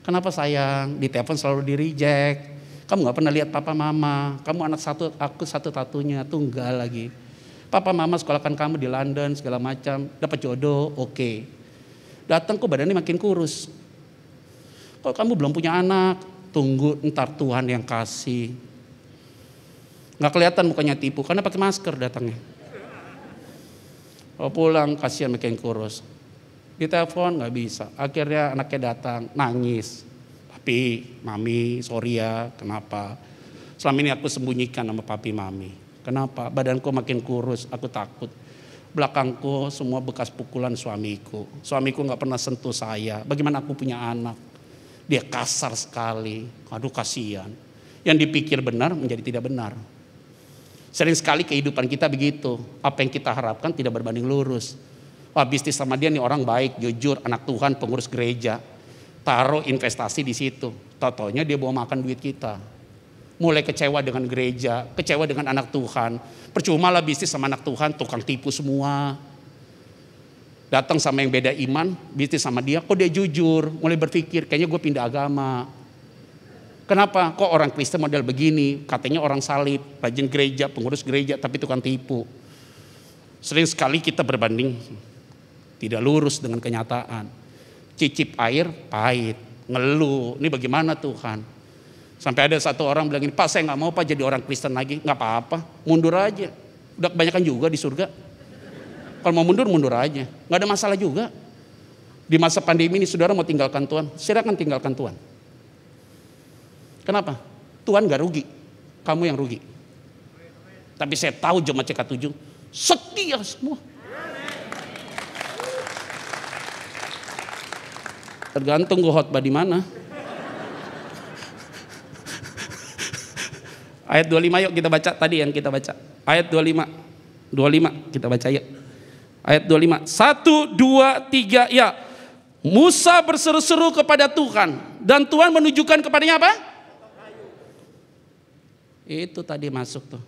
Kenapa sayang? Di telepon selalu di reject. Kamu nggak pernah lihat papa mama, kamu anak satu, aku satu-satunya, tunggal lagi. Papa mama sekolahkan kamu di London segala macam, dapat jodoh, oke. Datang kok badannya makin kurus. Kalau kamu belum punya anak, tunggu ntar Tuhan yang kasih. Nggak kelihatan mukanya tipu, karena pakai masker datangnya. Kalau pulang kasihan makin kurus. Ditelepon nggak bisa, akhirnya anaknya datang nangis. Papi, mami, sorry ya, kenapa? Selama ini aku sembunyikan sama papi, mami. Kenapa? Badanku makin kurus, aku takut. Belakangku semua bekas pukulan suamiku. Suamiku nggak pernah sentuh saya. Bagaimana aku punya anak? Dia kasar sekali. Aduh kasihan. Yang dipikir benar menjadi tidak benar. Sering sekali kehidupan kita begitu. Apa yang kita harapkan tidak berbanding lurus. Wah bisnis sama dia nih orang baik, jujur, anak Tuhan, pengurus gereja. Taruh investasi di situ. Tau-taunya dia bawa makan duit kita. Mulai kecewa dengan gereja, kecewa dengan anak Tuhan. Percuma lah bisnis sama anak Tuhan, tukang tipu semua. Datang sama yang beda iman, bisnis sama dia, kok dia jujur, mulai berpikir, kayaknya gue pindah agama. Kenapa? Kok orang Kristen model begini, katanya orang salib, rajin gereja, pengurus gereja, tapi tukang tipu. Sering sekali kita berbanding, tidak lurus dengan kenyataan. cicip air pahit, ngeluh, ini bagaimana Tuhan? Sampai ada satu orang bilang ini, Pak saya nggak mau Pak jadi orang Kristen lagi. Nggak apa-apa, mundur aja. Udah kebanyakan juga di surga. Kalau mau mundur, mundur aja. Nggak ada masalah juga. Di masa pandemi ini saudara mau tinggalkan Tuhan, silakan tinggalkan Tuhan. Kenapa? Tuhan nggak rugi, kamu yang rugi. Tapi saya tahu jemaat CK7 setia semua. Tergantung gue khotbah di mana. Ayat 25 yuk kita baca tadi yang kita baca. Ayat 25 kita baca yuk. Ayat 25. 1, 2, 3 ya. Musa berseru-seru kepada Tuhan dan Tuhan menunjukkan kepadanya apa? Itu tadi masuk tuh.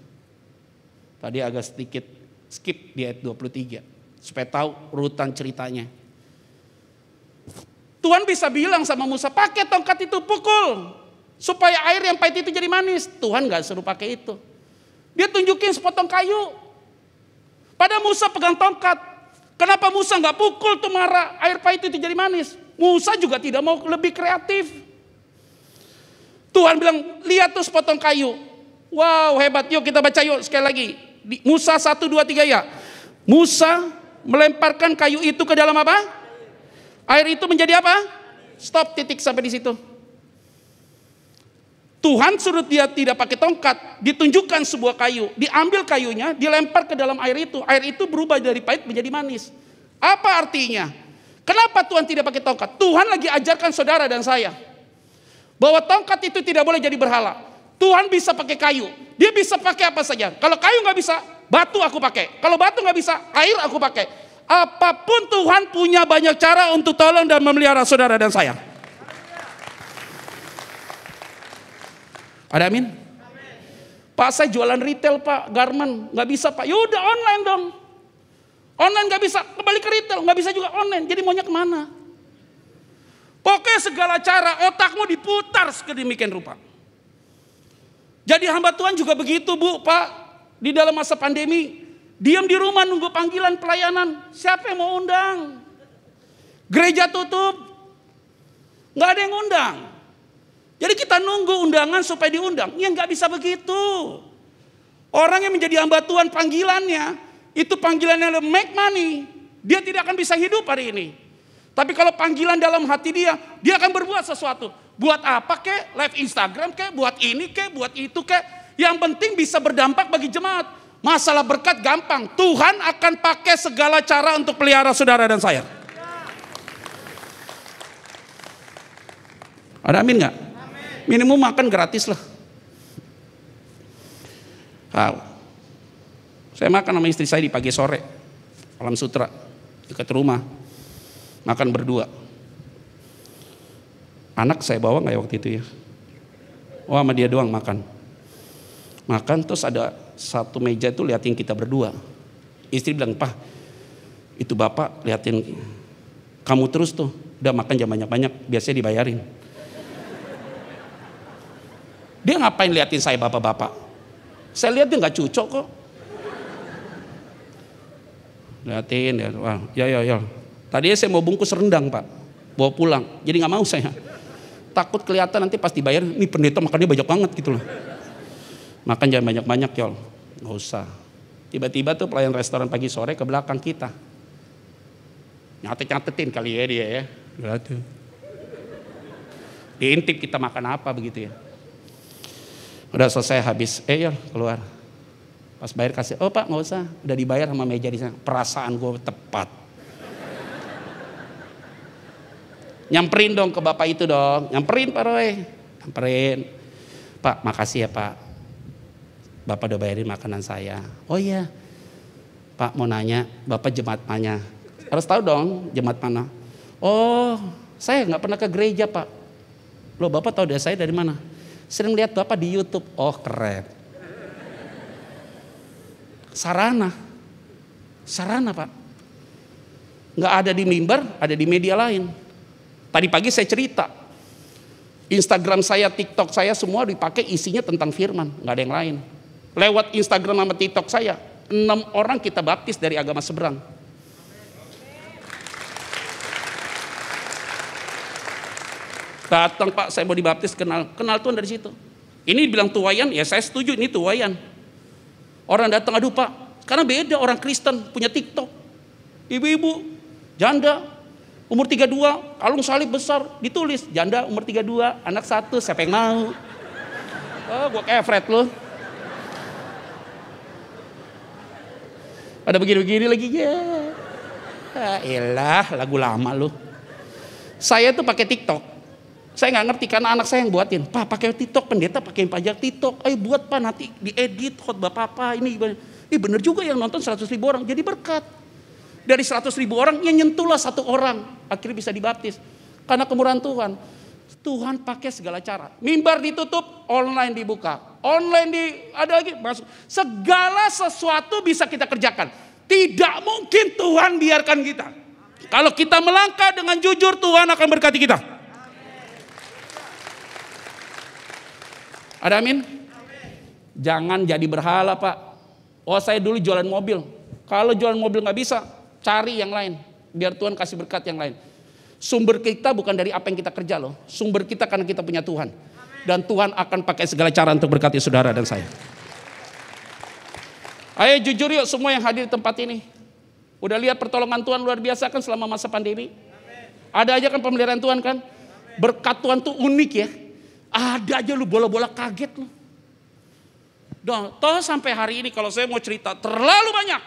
Tadi agak sedikit skip di ayat 23 supaya tahu urutan ceritanya. Tuhan bisa bilang sama Musa, pakai tongkat itu pukul supaya air yang pahit itu jadi manis. Tuhan gak suruh pakai itu. Dia tunjukin sepotong kayu. Pada Musa pegang tongkat. Kenapa Musa gak pukul tuh marah air pahit itu jadi manis? Musa juga tidak mau lebih kreatif. Tuhan bilang, lihat tuh sepotong kayu. Wow hebat, yuk kita baca yuk sekali lagi. Musa 1, 2, 3 ya. Musa melemparkan kayu itu ke dalam apa? Air itu menjadi apa? Stop, titik sampai di situ. Tuhan suruh dia tidak pakai tongkat, ditunjukkan sebuah kayu, diambil kayunya, dilempar ke dalam air itu. Air itu berubah dari pahit menjadi manis. Apa artinya? Kenapa Tuhan tidak pakai tongkat? Tuhan lagi ajarkan saudara dan saya bahwa tongkat itu tidak boleh jadi berhala. Tuhan bisa pakai kayu, dia bisa pakai apa saja. Kalau kayu nggak bisa, batu aku pakai. Kalau batu nggak bisa, air aku pakai. Apapun Tuhan punya banyak cara untuk tolong dan memelihara saudara dan saya. Ada amin? Pak saya jualan retail Pak, garment. Nggak bisa Pak, yaudah online dong. Online nggak bisa, kembali ke retail. Nggak bisa juga online, jadi maunya kemana? Pokoknya segala cara otakmu diputar sedemikian rupa. Jadi hamba Tuhan juga begitu Bu, Pak. Di dalam masa pandemi, diam di rumah nunggu panggilan pelayanan. Siapa yang mau undang? Gereja tutup. Nggak ada yang undang. Jadi kita nunggu undangan supaya diundang. Ya nggak bisa begitu. Orang yang menjadi hamba Tuhan panggilannya, itu panggilannya make money. Dia tidak akan bisa hidup hari ini. Tapi kalau panggilan dalam hati dia akan berbuat sesuatu. Buat apa kek? Live Instagram kek? Buat ini kek? Buat itu kek? Yang penting bisa berdampak bagi jemaat. Masalah berkat gampang. Tuhan akan pakai segala cara untuk pelihara saudara dan saya. Ada amin gak? Minimum makan gratis lah. Saya makan sama istri saya di pagi sore. Alam Sutra. Dekat rumah. Makan berdua. Anak saya bawa gak ya waktu itu ya? Oh sama dia doang makan. Makan terus ada satu meja itu liatin kita berdua. Istri bilang, Pak itu bapak liatin kamu terus tuh. Udah makan jam banyak-banyak, biasanya dibayarin. Dia ngapain liatin saya bapak-bapak? Saya lihat dia gak cocok kok. Liatin ya, wah, ya. Tadinya saya mau bungkus rendang Pak, bawa pulang. Jadi gak mau saya. Takut kelihatan nanti pas dibayar, ini pendeta makannya banyak banget gitu loh. Makan jangan banyak-banyak Yol, gak usah. Tiba-tiba tuh pelayan restoran pagi sore ke belakang kita. Nyatet-nyatetin kali ya dia ya. Diintip kita makan apa begitu ya. Udah selesai habis, Yol keluar. Pas bayar kasih, oh Pak gak usah, udah dibayar sama meja di sana. Perasaan gue tepat. Nyamperin dong ke bapak itu dong, nyamperin Pak Roy. Nyamperin, Pak makasih ya Pak. Bapak udah bayarin makanan saya. Oh iya, Pak mau nanya, Bapak jemaat mana? Harus tahu dong jemaat mana. Oh saya gak pernah ke gereja Pak. Loh Bapak tahu dari saya dari mana? Sering lihat Bapak di YouTube. Oh keren. Sarana Pak. Gak ada di mimbar, ada di media lain. Tadi pagi saya cerita, Instagram saya, TikTok saya semua dipakai isinya tentang firman, gak ada yang lain. Lewat Instagram sama TikTok saya, 6 orang kita baptis dari agama seberang. Datang Pak, saya mau dibaptis, kenal Tuhan dari situ. Ini bilang tuayan, ya saya setuju ini tuayan. Orang datang, aduh Pak, karena beda orang Kristen punya TikTok. Ibu-ibu, janda, umur 32, kalung salib besar, ditulis janda umur 32, anak 1, siapa yang mau? Oh, gue kefret loh. Ada begini-begini lagi ya. Elah, lagu lama loh. Saya tuh pakai TikTok. Saya nggak ngerti karena anak saya yang buatin. Pak pakai TikTok, pendeta pakai pajak TikTok. Ayo buat Pak, nanti diedit khotbah Papa ini. Bener juga yang nonton 100.000 orang, jadi berkat. Dari 100.000 orang yang nyentuhlah 1 orang, akhirnya bisa dibaptis. Karena kemurahan Tuhan. Tuhan pakai segala cara. Mimbar ditutup, online dibuka. Online ada lagi masuk. Segala sesuatu bisa kita kerjakan. Tidak mungkin Tuhan biarkan kita. Kalau kita melangkah dengan jujur, Tuhan akan berkati kita. Ada amin? Jangan jadi berhala Pak. Oh saya dulu jualan mobil. Kalau jualan mobil nggak bisa, cari yang lain. Biar Tuhan kasih berkat yang lain. Sumber kita bukan dari apa yang kita kerja loh. Sumber kita karena kita punya Tuhan. Dan Tuhan akan pakai segala cara untuk berkati saudara dan saya. Ayo jujur yuk semua yang hadir di tempat ini. Udah lihat pertolongan Tuhan luar biasa kan selama masa pandemi? Ada aja kan pemeliharaan Tuhan kan? Berkat Tuhan tuh unik ya. Ada aja lu bola-bola kaget lu. Toh sampai hari ini kalau saya mau cerita terlalu banyak.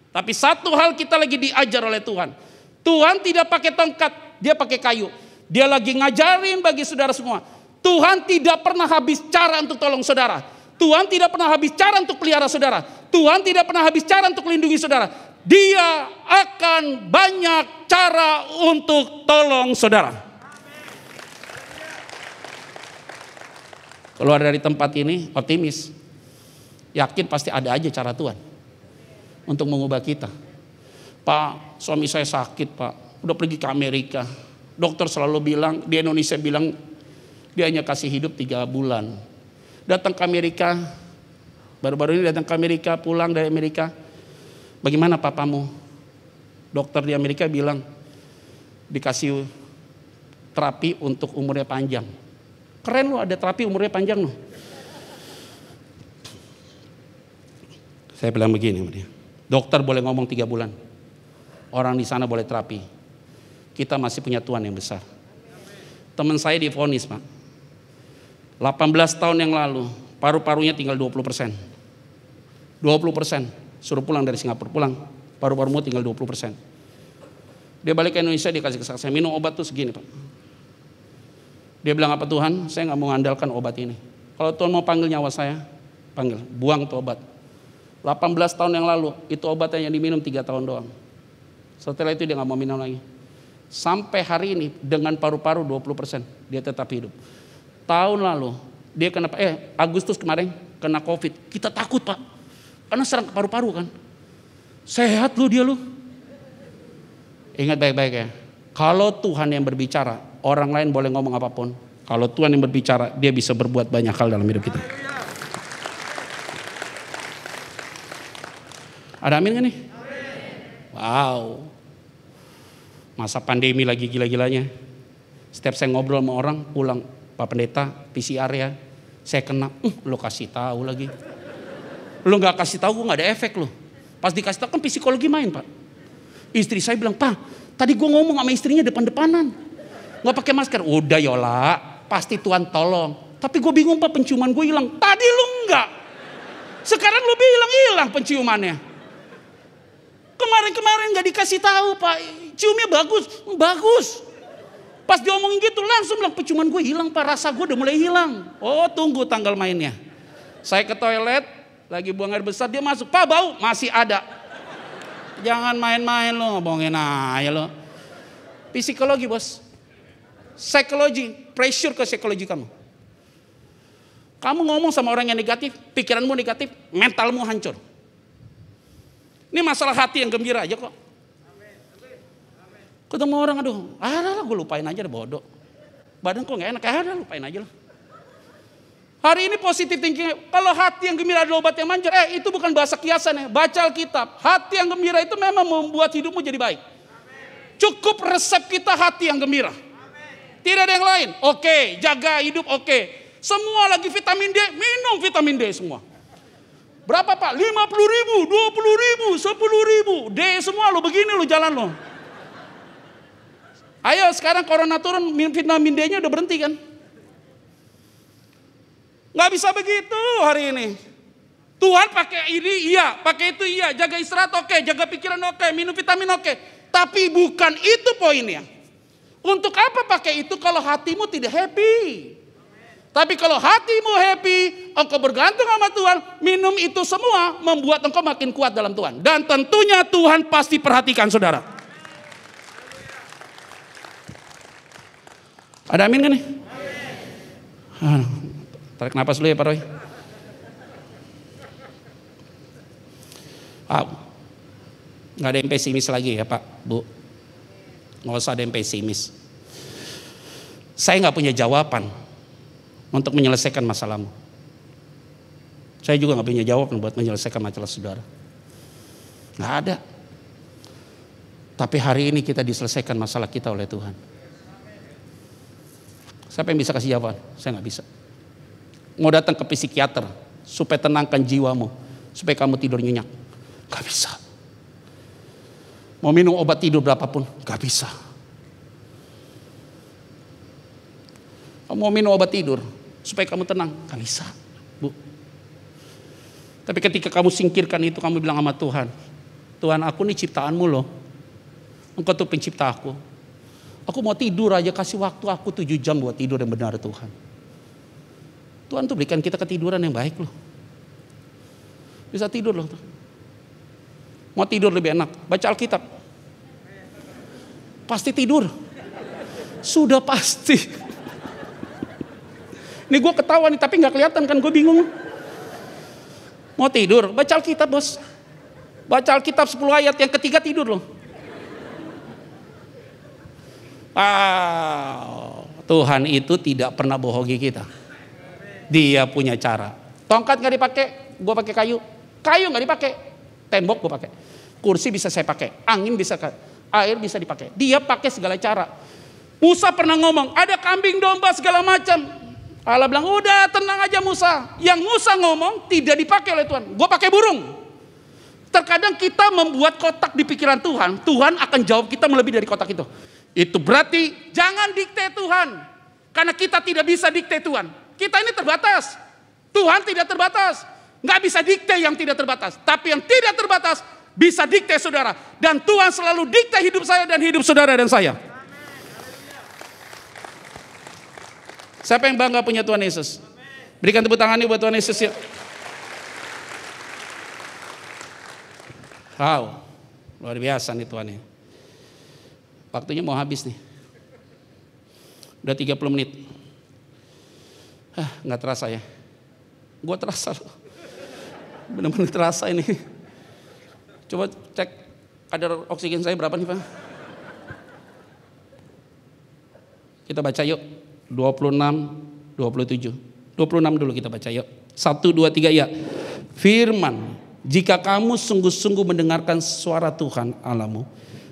Tapi satu hal kita lagi diajar oleh Tuhan. Tuhan tidak pakai tongkat, dia pakai kayu. Dia lagi ngajarin bagi saudara semua. Tuhan tidak pernah habis cara untuk tolong saudara. Tuhan tidak pernah habis cara untuk pelihara saudara. Tuhan tidak pernah habis cara untuk melindungi saudara. Dia akan banyak cara untuk tolong saudara. Keluar dari tempat ini optimis. Yakin pasti ada aja cara Tuhan untuk mengubah kita. Pak, suami saya sakit Pak. Udah pergi ke Amerika. Dokter selalu bilang, di Indonesia bilang dia hanya kasih hidup 3 bulan. Datang ke Amerika. Baru-baru ini datang ke Amerika, pulang dari Amerika. Bagaimana papamu? Dokter di Amerika bilang dikasih terapi untuk umurnya panjang. Keren loh ada terapi umurnya panjang loh. Saya bilang begini sama dia. Dokter boleh ngomong 3 bulan. Orang di sana boleh terapi. Kita masih punya Tuhan yang besar. Teman saya divonis Pak. 18 tahun yang lalu paru-parunya tinggal 20%. 20%. Suruh pulang dari Singapura. Pulang. Paru-parumu tinggal 20%. Dia balik ke Indonesia dia kasih kesaksian. Minum obat tuh segini Pak. Dia bilang apa Tuhan, saya gak mau mengandalkan obat ini. Kalau Tuhan mau panggil nyawa saya, panggil, buang tuh obat. 18 tahun yang lalu, itu obatnya yang diminum 3 tahun doang. Setelah itu dia gak mau minum lagi. Sampai hari ini dengan paru-paru 20%, dia tetap hidup. Tahun lalu, dia kena, Agustus kemarin kena COVID. Kita takut Pak, karena serang paru-paru kan. Sehat lu dia lu. Ingat baik-baik ya, kalau Tuhan yang berbicara, orang lain boleh ngomong apapun. Kalau Tuhan yang berbicara, dia bisa berbuat banyak hal dalam hidup kita. Ada amin gak nih? Wow. Masa pandemi lagi gila-gilanya. Setiap saya ngobrol sama orang, pulang, Pak Pendeta, PCR ya. Saya kena, lo kasih tahu lagi. Lo gak kasih tahu, gue gak ada efek lo. Pas dikasih tahu kan psikologi main Pak. Istri saya bilang, Pak, tadi gue ngomong sama istrinya depan-depanan. Gak pakai masker. Udah Yola, pasti Tuhan tolong. Tapi gue bingung Pak, penciuman gue hilang. Tadi lu enggak. Sekarang lu bilang hilang penciumannya. Kemarin gak dikasih tahu Pak. Ciumnya bagus. Pas diomongin gitu langsung bilang penciuman gue hilang Pak. Rasa gue udah mulai hilang. Oh tunggu tanggal mainnya. Saya ke toilet, lagi buang air besar, dia masuk. Pak bau, masih ada. Jangan main-main lo, ngomongin aja lo. Psikologi bos. Psikologi, pressure ke psikologi kamu. Kamu ngomong sama orang yang negatif, pikiranmu negatif, mentalmu hancur. Ini masalah hati yang gembira aja kok. Ketemu orang, aduh, gue lupain aja deh bodoh. Badan kok gak enak, lupain aja lah. Hari ini positif thinking, kalau hati yang gembira adalah obat yang manjur, itu bukan bahasa kiasan ya, baca Alkitab. Hati yang gembira itu memang membuat hidupmu jadi baik. Cukup resep kita hati yang gembira. Tidak ada yang lain. Oke, jaga hidup oke. Semua lagi vitamin D, minum vitamin D semua. Berapa Pak? 50.000, 20.000, 10.000. D semua lo begini lo jalan lo. Ayo sekarang corona turun, vitamin D-nya udah berhenti kan? Nggak bisa begitu hari ini. Tuhan pakai ini iya, pakai itu iya, jaga istirahat oke, jaga pikiran oke, minum vitamin oke. Tapi bukan itu poinnya. Untuk apa pakai itu kalau hatimu tidak happy? Tapi kalau hatimu happy, engkau bergantung sama Tuhan, minum itu semua membuat engkau makin kuat dalam Tuhan. Dan tentunya Tuhan pasti perhatikan saudara. Ada amin kan nih? Tarik napas dulu ya Pak Roy. Nggak ada yang pesimis lagi ya Pak, Bu. Nggak usah ada yang pesimis. Saya nggak punya jawaban untuk menyelesaikan masalahmu. Saya juga nggak punya jawaban buat menyelesaikan masalah saudara. Nggak ada. Tapi hari ini kita diselesaikan masalah kita oleh Tuhan. Siapa yang bisa kasih jawaban? Saya nggak bisa. Mau datang ke psikiater supaya tenangkan jiwamu, supaya kamu tidur nyenyak. Gak bisa. Mau minum obat tidur berapapun, gak bisa. Mau minum obat tidur supaya kamu tenang, gak bisa, Bu. Tapi ketika kamu singkirkan itu, kamu bilang sama Tuhan, Tuhan aku nih ciptaanmu loh. Engkau tuh pencipta aku. Aku mau tidur aja, kasih waktu aku 7 jam buat tidur yang benar Tuhan. Tuhan tuh berikan kita ketiduran yang baik loh. Bisa tidur loh tuh. Mau tidur lebih enak, baca Alkitab. Pasti tidur. Sudah pasti. Ini gue ketawa nih, tapi gak kelihatan kan, gue bingung. Mau tidur, baca Alkitab bos. Baca Alkitab 10 ayat, yang ketiga tidur loh. Tuhan itu tidak pernah bohongi kita. Dia punya cara. Tongkat gak dipakai, gue pakai kayu. Kayu gak dipakai, tembok gue pakai. Kursi bisa saya pakai, angin bisa, air bisa dipakai. Dia pakai segala cara. Musa pernah ngomong, ada kambing domba segala macam. Allah bilang, udah tenang aja Musa. Yang Musa ngomong tidak dipakai oleh Tuhan. Gue pakai burung. Terkadang kita membuat kotak di pikiran Tuhan. Tuhan akan jawab kita melebihi dari kotak itu. Itu berarti jangan dikte Tuhan. Karena kita tidak bisa dikte Tuhan. Kita ini terbatas. Tuhan tidak terbatas. Nggak bisa dikte yang tidak terbatas. Tapi yang tidak terbatas bisa dikte saudara. Dan Tuhan selalu dikte hidup saya dan hidup saudara dan saya. Siapa yang bangga punya Tuhan Yesus? Berikan tepuk tangan buat Tuhan Yesus ya. Wow, luar biasa nih Tuhan ya. Waktunya mau habis nih. Udah 30 menit. Nggak terasa ya. Gue terasa loh. Benar-benar terasa ini. Coba cek kadar oksigen saya berapa nih Pak. Kita baca yuk. 26, 27. 26 dulu kita baca yuk. 1, 2, 3 ya. Firman, jika kamu sungguh-sungguh mendengarkan suara Tuhan Allahmu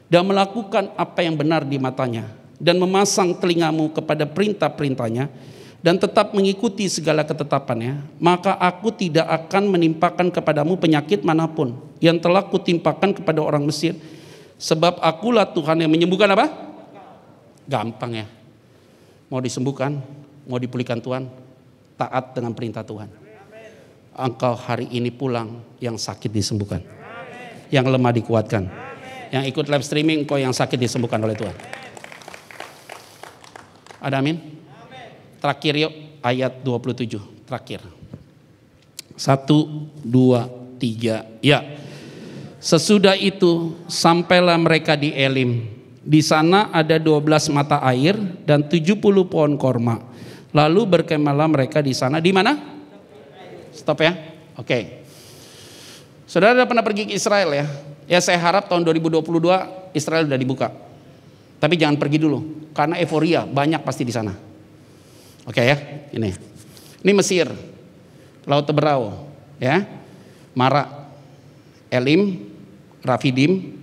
dan melakukan apa yang benar di matanya dan memasang telingamu kepada perintah-perintahnya dan tetap mengikuti segala ketetapannya, maka aku tidak akan menimpakan kepadamu penyakit manapun yang telah kutimpakan kepada orang Mesir, sebab akulah Tuhan yang menyembuhkan apa? Gampang ya. Mau disembuhkan, mau dipulihkan Tuhan, taat dengan perintah Tuhan. Engkau hari ini pulang, yang sakit disembuhkan, yang lemah dikuatkan, yang ikut live streaming engkau yang sakit disembuhkan oleh Tuhan. Ada amin? Terakhir yuk, ayat 27, terakhir. 1, 2, 3, ya. Sesudah itu sampailah mereka di Elim. Di sana ada 12 mata air dan 70 pohon korma. Lalu berkemahlah mereka di sana. Di mana? Stop ya. Oke. Saudara udah pernah pergi ke Israel ya? Ya saya harap tahun 2022 Israel udah dibuka. Tapi jangan pergi dulu karena euforia banyak pasti di sana. Oke ya. Ini Mesir, Laut Teberau, ya. Mara, Elim, Rafidim,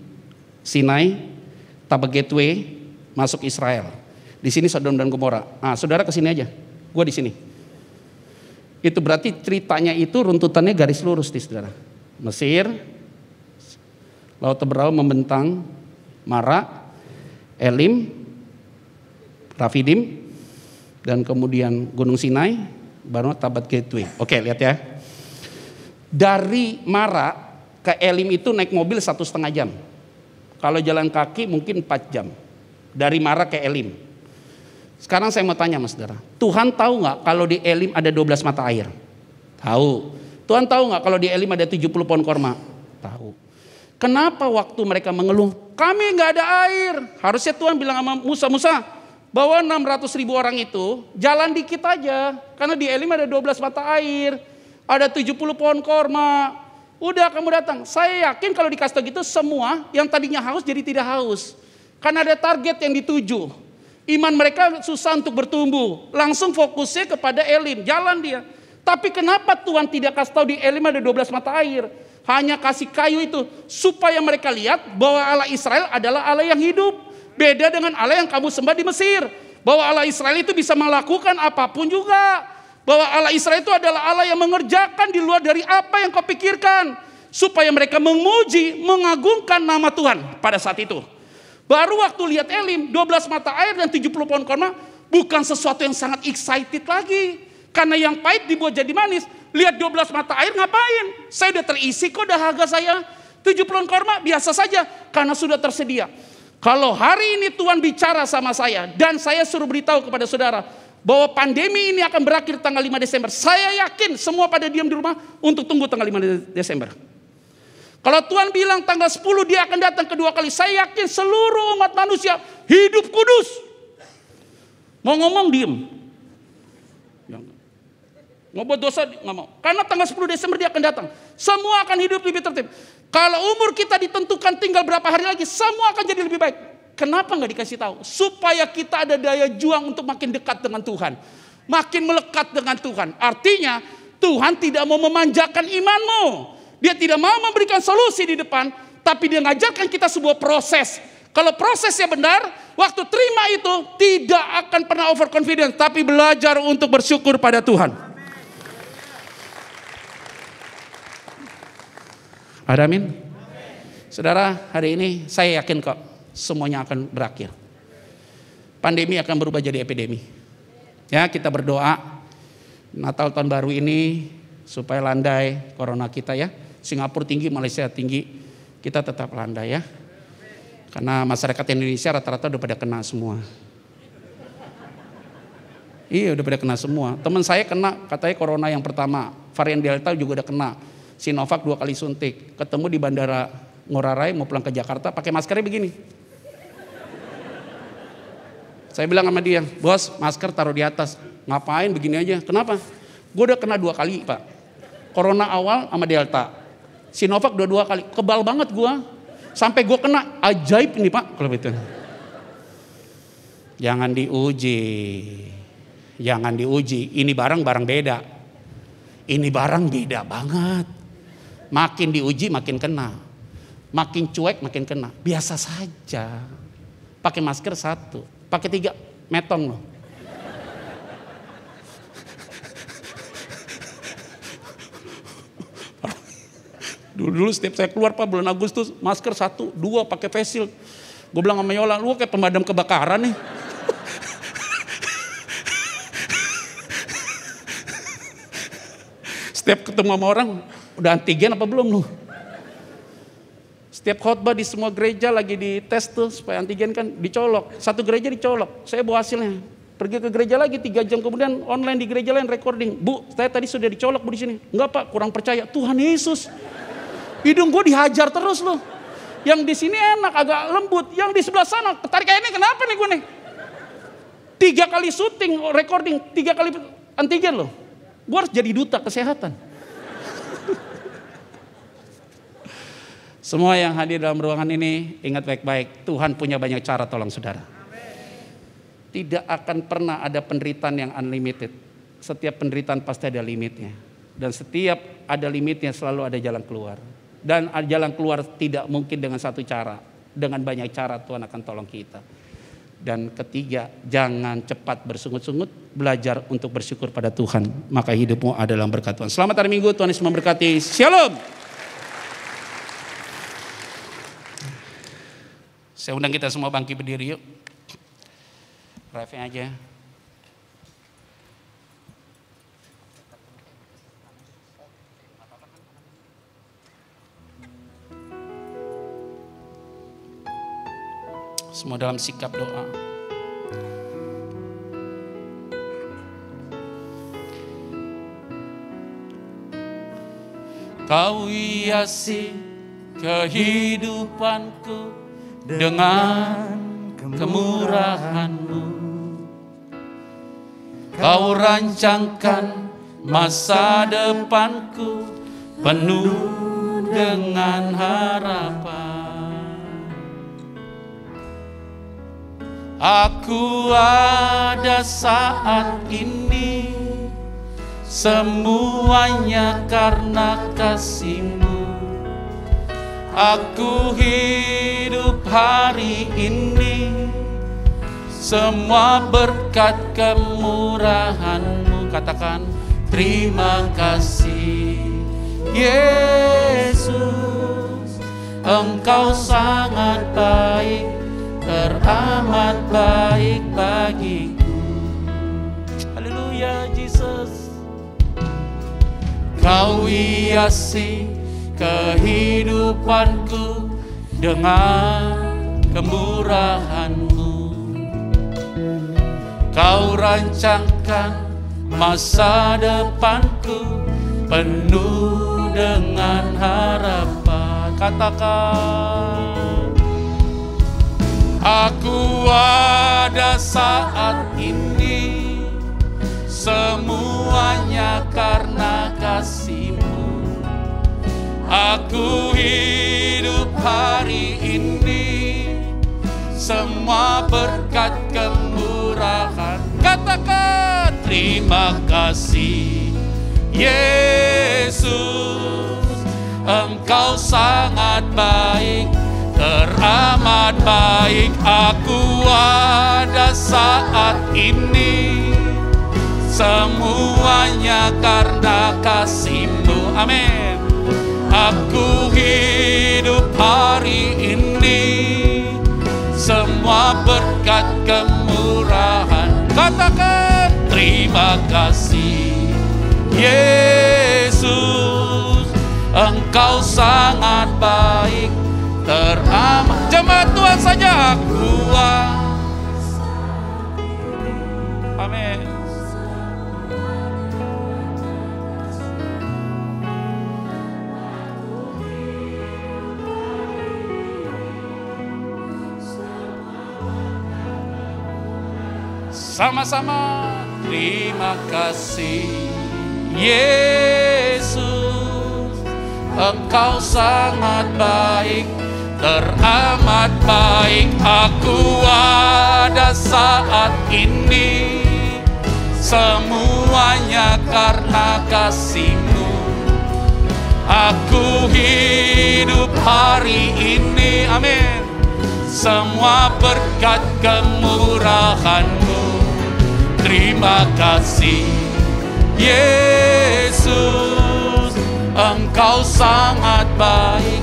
Sinai, Tabak Gateway, masuk Israel. Di sini Sodom dan Gomora. Nah, saudara ke sini aja. Gua di sini. Itu berarti ceritanya itu runtutannya garis lurus di saudara. Mesir, Laut Teberau membentang, Mara, Elim, Rafidim, dan kemudian Gunung Sinai, baru Tabat Gateway. Oke, lihat ya. Dari Mara ke Elim itu naik mobil 1,5 jam. Kalau jalan kaki mungkin 4 jam. Dari Mara ke Elim. Sekarang saya mau tanya mas saudara. Tuhan tahu nggak kalau di Elim ada 12 mata air? Tahu. Tuhan tahu nggak kalau di Elim ada 70 pohon korma? Tahu. Kenapa waktu mereka mengeluh, kami nggak ada air? Harusnya Tuhan bilang sama Musa, Musa, bawa 600.000 orang itu jalan dikit aja. Karena di Elim ada 12 mata air. Ada 70 pohon korma. Udah kamu datang. Saya yakin kalau dikasih tahu gitu semua yang tadinya haus jadi tidak haus. Karena ada target yang dituju. Iman mereka susah untuk bertumbuh. Langsung fokusnya kepada Elim. Jalan dia. Tapi kenapa Tuhan tidak kasih tahu di Elim ada 12 mata air? Hanya kasih kayu itu. Supaya mereka lihat bahwa Allah Israel adalah Allah yang hidup. Beda dengan Allah yang kamu sembah di Mesir. Bahwa Allah Israel itu bisa melakukan apapun juga. Bahwa Allah Israel itu adalah Allah yang mengerjakan di luar dari apa yang kau pikirkan. Supaya mereka memuji, mengagungkan nama Tuhan pada saat itu. Baru waktu lihat Elim, 12 mata air dan 70 pohon korma, bukan sesuatu yang sangat excited lagi. Karena yang pahit dibuat jadi manis. Lihat 12 mata air ngapain? Saya udah terisi kok dahaga saya. 70 pohon korma biasa saja karena sudah tersedia. Kalau hari ini Tuhan bicara sama saya dan saya suruh beritahu kepada saudara bahwa pandemi ini akan berakhir tanggal 5 Desember. Saya yakin semua pada diam di rumah untuk tunggu tanggal 5 Desember. Kalau Tuhan bilang tanggal 10 dia akan datang kedua kali. Saya yakin seluruh umat manusia hidup kudus. Mau ngomong diem. Mau buat dosa nggak mau. Karena tanggal 10 Desember dia akan datang. Semua akan hidup lebih tertib. Kalau umur kita ditentukan tinggal berapa hari lagi. Semua akan jadi lebih baik. Kenapa nggak dikasih tahu? Supaya kita ada daya juang untuk makin dekat dengan Tuhan. Makin melekat dengan Tuhan. Artinya Tuhan tidak mau memanjakan imanmu. Dia tidak mau memberikan solusi di depan, tapi dia ngajarkan kita sebuah proses. Kalau prosesnya benar, waktu terima itu tidak akan pernah overconfident, tapi belajar untuk bersyukur pada Tuhan. Ada amin? Saudara, hari ini saya yakin kok semuanya akan berakhir. Pandemi akan berubah jadi epidemi. Ya, kita berdoa Natal tahun baru ini supaya landai corona kita ya. Singapura tinggi, Malaysia tinggi, kita tetap landai ya. Karena masyarakat Indonesia rata-rata udah pada kena semua. Iya udah pada kena semua. Teman saya kena katanya corona yang pertama, varian Delta juga udah kena. Sinovac 2 kali suntik. Ketemu di bandara Ngurah Rai mau pulang ke Jakarta pakai maskernya begini. Saya bilang sama dia, bos masker taruh di atas. Ngapain begini aja? Kenapa? Gue udah kena 2 kali pak. Corona awal sama Delta. Sinovac 2 kali, kebal banget gua. Sampai gua kena, ajaib ini pak kalau begitu. Jangan diuji. Jangan diuji, ini barang beda. Ini barang beda banget. Makin diuji makin kena. Makin cuek makin kena. Biasa saja. Pakai masker 1, pakai 3, metong loh. Dulu setiap saya keluar pak bulan Agustus masker 1, 2 pakai face shield. Gue bilang sama Yola, lu kayak pemadam kebakaran nih. Setiap ketemu sama orang, udah antigen apa belum lu? Setiap khotbah di semua gereja lagi dites tuh supaya antigen kan dicolok. Satu gereja dicolok, saya bawa hasilnya. Pergi ke gereja lagi 3 jam kemudian online di gereja lain recording. Bu, saya tadi sudah dicolok bu di sini. Enggak pak, kurang percaya. Tuhan Yesus. Hidung gue dihajar terus loh. Yang di sini enak, agak lembut. Yang di sebelah sana, ketarik kayak ini, kenapa nih gue nih? 3 kali syuting, recording, 3 kali antigen loh. Gue harus jadi duta kesehatan. Semua yang hadir dalam ruangan ini, ingat baik-baik. Tuhan punya banyak cara tolong saudara. Tidak akan pernah ada penderitaan yang unlimited. Setiap penderitaan pasti ada limitnya. Dan setiap ada limitnya selalu ada jalan keluar. Dan jalan keluar tidak mungkin dengan satu cara. Dengan banyak cara Tuhan akan tolong kita. Dan ketiga, jangan cepat bersungut-sungut, belajar untuk bersyukur pada Tuhan. Maka hidupmu adalah berkat Tuhan. Selamat hari Minggu, Tuhan Yesus memberkati. Shalom. Saya undang kita semua bangkit berdiri yuk. Refnya aja. Semua dalam sikap doa. Kau hiasi kehidupanku dengan kemurahan-Mu. Kau rancangkan masa depanku penuh dengan harapan. Aku ada saat ini, semuanya karena kasih-Mu. Aku hidup hari ini, semua berkat kemurahan-Mu. Katakan, terima kasih Yesus, Engkau sangat baik, teramat baik bagiku. Haleluya Yesus. Kau hiasi kehidupanku dengan kemurahan-Mu. Kau rancangkan masa depanku penuh dengan harapan. Katakan, aku ada saat ini, semuanya karena kasih-Mu. Aku hidup hari ini, semua berkat kemurahan. Katakan, terima kasih Yesus, Engkau sangat baik, teramat baik. Aku ada saat ini, semuanya karena kasih-Mu. Amin. Aku hidup hari ini, semua berkat kemurahan. Katakan, terima kasih Yesus, Engkau sangat baik, teramat. Jemaat Tuhan saja aku. Amin. Sama-sama, terima kasih Yesus, Engkau sangat baik, teramat baik. Aku ada saat ini, semuanya karena kasih-Mu. Aku hidup hari ini, amin, semua berkat kemurahan-Mu. Terima kasih Yesus, Engkau sangat baik,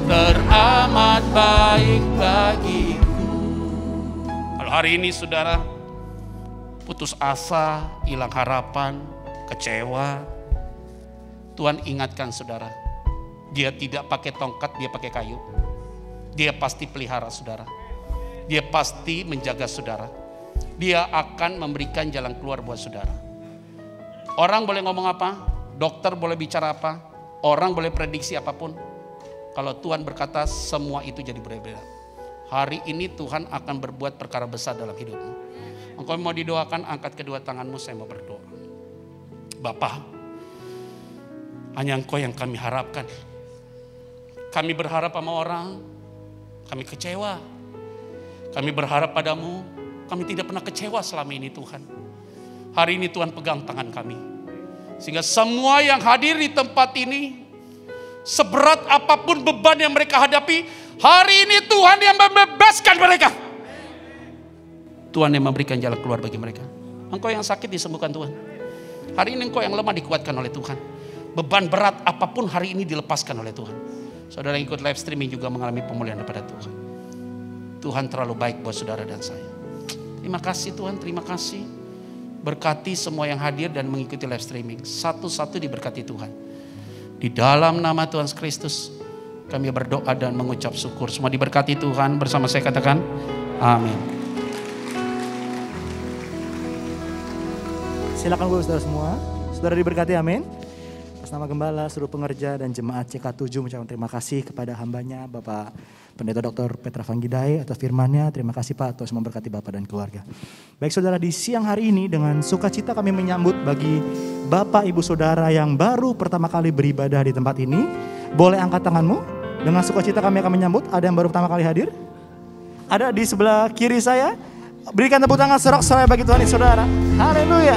teramat baik bagiku. Kalau hari ini saudara putus asa, hilang harapan, kecewa, Tuhan ingatkan saudara, Dia tidak pakai tongkat, Dia pakai kayu. Dia pasti pelihara saudara. Dia pasti menjaga saudara. Dia akan memberikan jalan keluar buat saudara. Orang boleh ngomong apa, dokter boleh bicara apa, orang boleh prediksi apapun. Kalau Tuhan berkata, semua itu jadi berbeda. Hari ini Tuhan akan berbuat perkara besar dalam hidupmu. Engkau mau didoakan, angkat kedua tanganmu, saya mau berdoa. Bapa, hanya Engkau yang kami harapkan. Kami berharap sama orang, kami kecewa. Kami berharap padamu, kami tidak pernah kecewa selama ini Tuhan. Hari ini Tuhan pegang tangan kami. Sehingga semua yang hadir di tempat ini, seberat apapun beban yang mereka hadapi, hari ini Tuhan yang membebaskan mereka. Tuhan yang memberikan jalan keluar bagi mereka. Engkau yang sakit disembuhkan Tuhan. Hari ini engkau yang lemah dikuatkan oleh Tuhan. Beban berat apapun hari ini dilepaskan oleh Tuhan. Saudara yang ikut live streaming juga mengalami pemulihan daripada Tuhan. Tuhan terlalu baik buat saudara dan saya. Terima kasih Tuhan, terima kasih. Berkati semua yang hadir dan mengikuti live streaming. Satu-satu diberkati Tuhan. Di dalam nama Tuhan Kristus kami berdoa dan mengucap syukur. Semua diberkati Tuhan, bersama saya katakan amin. Silakan Bapak Saudara semua. Saudara diberkati, amin. Atas nama Gembala, seluruh pengerja dan jemaat CK7 mengucapkan terima kasih kepada hambanya Bapak Pendeta Dr. Petra Vanggidai atas firman-Nya. Terima kasih Pak, Tuhan memberkati Bapak dan keluarga. Baik saudara, di siang hari ini dengan sukacita kami menyambut bagi Bapak Ibu Saudara yang baru pertama kali beribadah di tempat ini. Boleh angkat tanganmu? Dengan sukacita kami akan menyambut. Ada yang baru pertama kali hadir? Ada di sebelah kiri saya. Berikan tepuk tangan sorak-sorai bagi Tuhan saudara. Haleluya.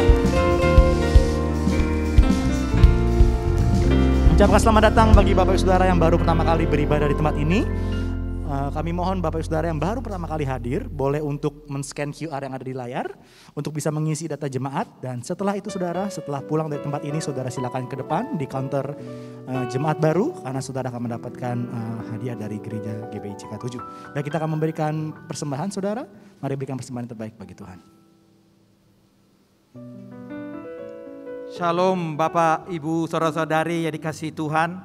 Ucapkan selamat datang bagi Bapak Ibu Saudara yang baru pertama kali beribadah di tempat ini. Kami mohon Bapak Ibu Saudara yang baru pertama kali hadir boleh untuk men-scan QR yang ada di layar untuk bisa mengisi data jemaat, dan setelah itu saudara, setelah pulang dari tempat ini saudara silakan ke depan di counter jemaat baru karena saudara akan mendapatkan hadiah dari gereja GBI CK7. Baik, kita akan memberikan persembahan saudara. Mari berikan persembahan yang terbaik bagi Tuhan. Shalom Bapak, Ibu, Saudara-saudari yang dikasihi Tuhan.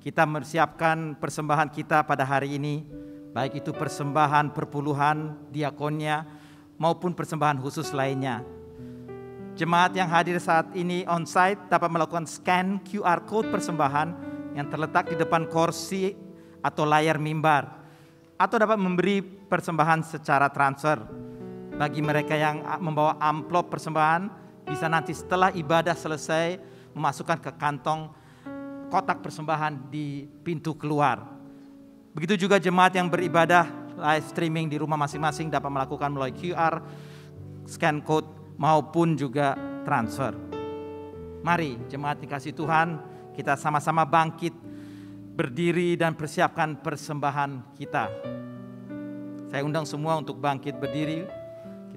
Kita mempersiapkan persembahan kita pada hari ini. Baik itu persembahan perpuluhan, diakonnya, maupun persembahan khusus lainnya. Jemaat yang hadir saat ini on-site dapat melakukan scan QR Code persembahan yang terletak di depan kursi atau layar mimbar. Atau dapat memberi persembahan secara transfer. Bagi mereka yang membawa amplop persembahan, bisa nanti setelah ibadah selesai memasukkan ke kantong kotak persembahan di pintu keluar. Begitu juga jemaat yang beribadah live streaming di rumah masing-masing dapat melakukan melalui QR, scan code maupun juga transfer. Mari jemaat dikasih Tuhan, kita sama-sama bangkit, berdiri dan persiapkan persembahan kita. Saya undang semua untuk bangkit berdiri,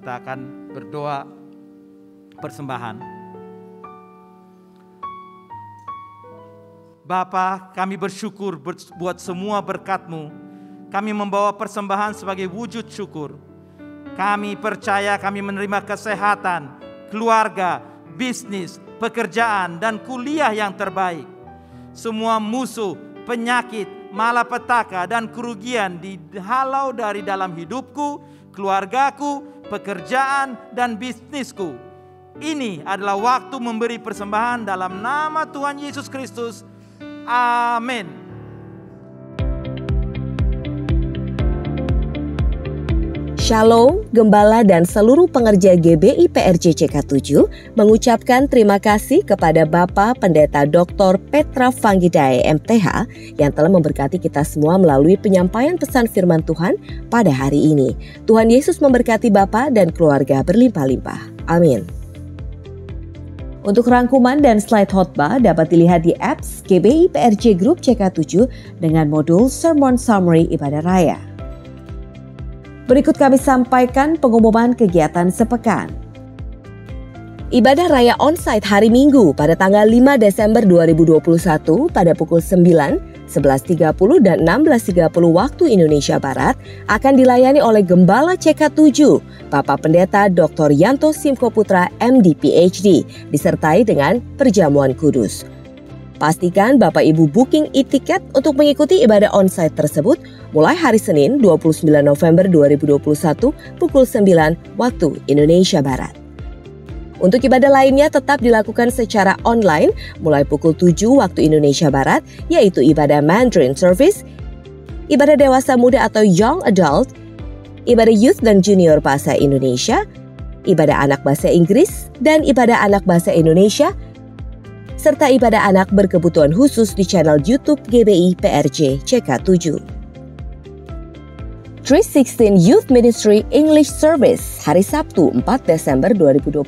kita akan berdoa persembahan. Bapa, kami bersyukur buat semua berkat-Mu. Kami membawa persembahan sebagai wujud syukur. Kami percaya kami menerima kesehatan, keluarga, bisnis, pekerjaan, dan kuliah yang terbaik. Semua musuh, penyakit, malapetaka, dan kerugian dihalau dari dalam hidupku, keluargaku, pekerjaan, dan bisnisku. Ini adalah waktu memberi persembahan dalam nama Tuhan Yesus Kristus. Amin. Shalom, Gembala dan seluruh pengerja GBI PRJ CK7 mengucapkan terima kasih kepada Bapak Pendeta Dr. Petra Vanggidai MTH yang telah memberkati kita semua melalui penyampaian pesan firman Tuhan pada hari ini. Tuhan Yesus memberkati Bapak dan keluarga berlimpah-limpah. Amin. Untuk rangkuman dan slide khotbah dapat dilihat di apps GBI PRJ Group CK7 dengan modul Sermon Summary Ibadah Raya. Berikut kami sampaikan pengumuman kegiatan sepekan. Ibadah Raya Onsite hari Minggu pada tanggal 5 Desember 2021 pada pukul 9, 11.30 dan 16.30 waktu Indonesia Barat akan dilayani oleh Gembala CK7, Bapak Pendeta Dr. Yanto Simko Putra MD PhD, disertai dengan perjamuan kudus. Pastikan Bapak Ibu booking e-tiket untuk mengikuti ibadah onsite tersebut mulai hari Senin 29 November 2021 pukul 9 waktu Indonesia Barat. Untuk ibadah lainnya tetap dilakukan secara online mulai pukul 7 waktu Indonesia Barat, yaitu ibadah Mandarin Service, ibadah dewasa muda atau Young Adult, ibadah Youth dan Junior Bahasa Indonesia, ibadah anak bahasa Inggris, dan ibadah anak bahasa Indonesia, serta ibadah anak berkebutuhan khusus di channel YouTube GBI PRJ CK7. 316 Youth Ministry English Service hari Sabtu 4 Desember 2021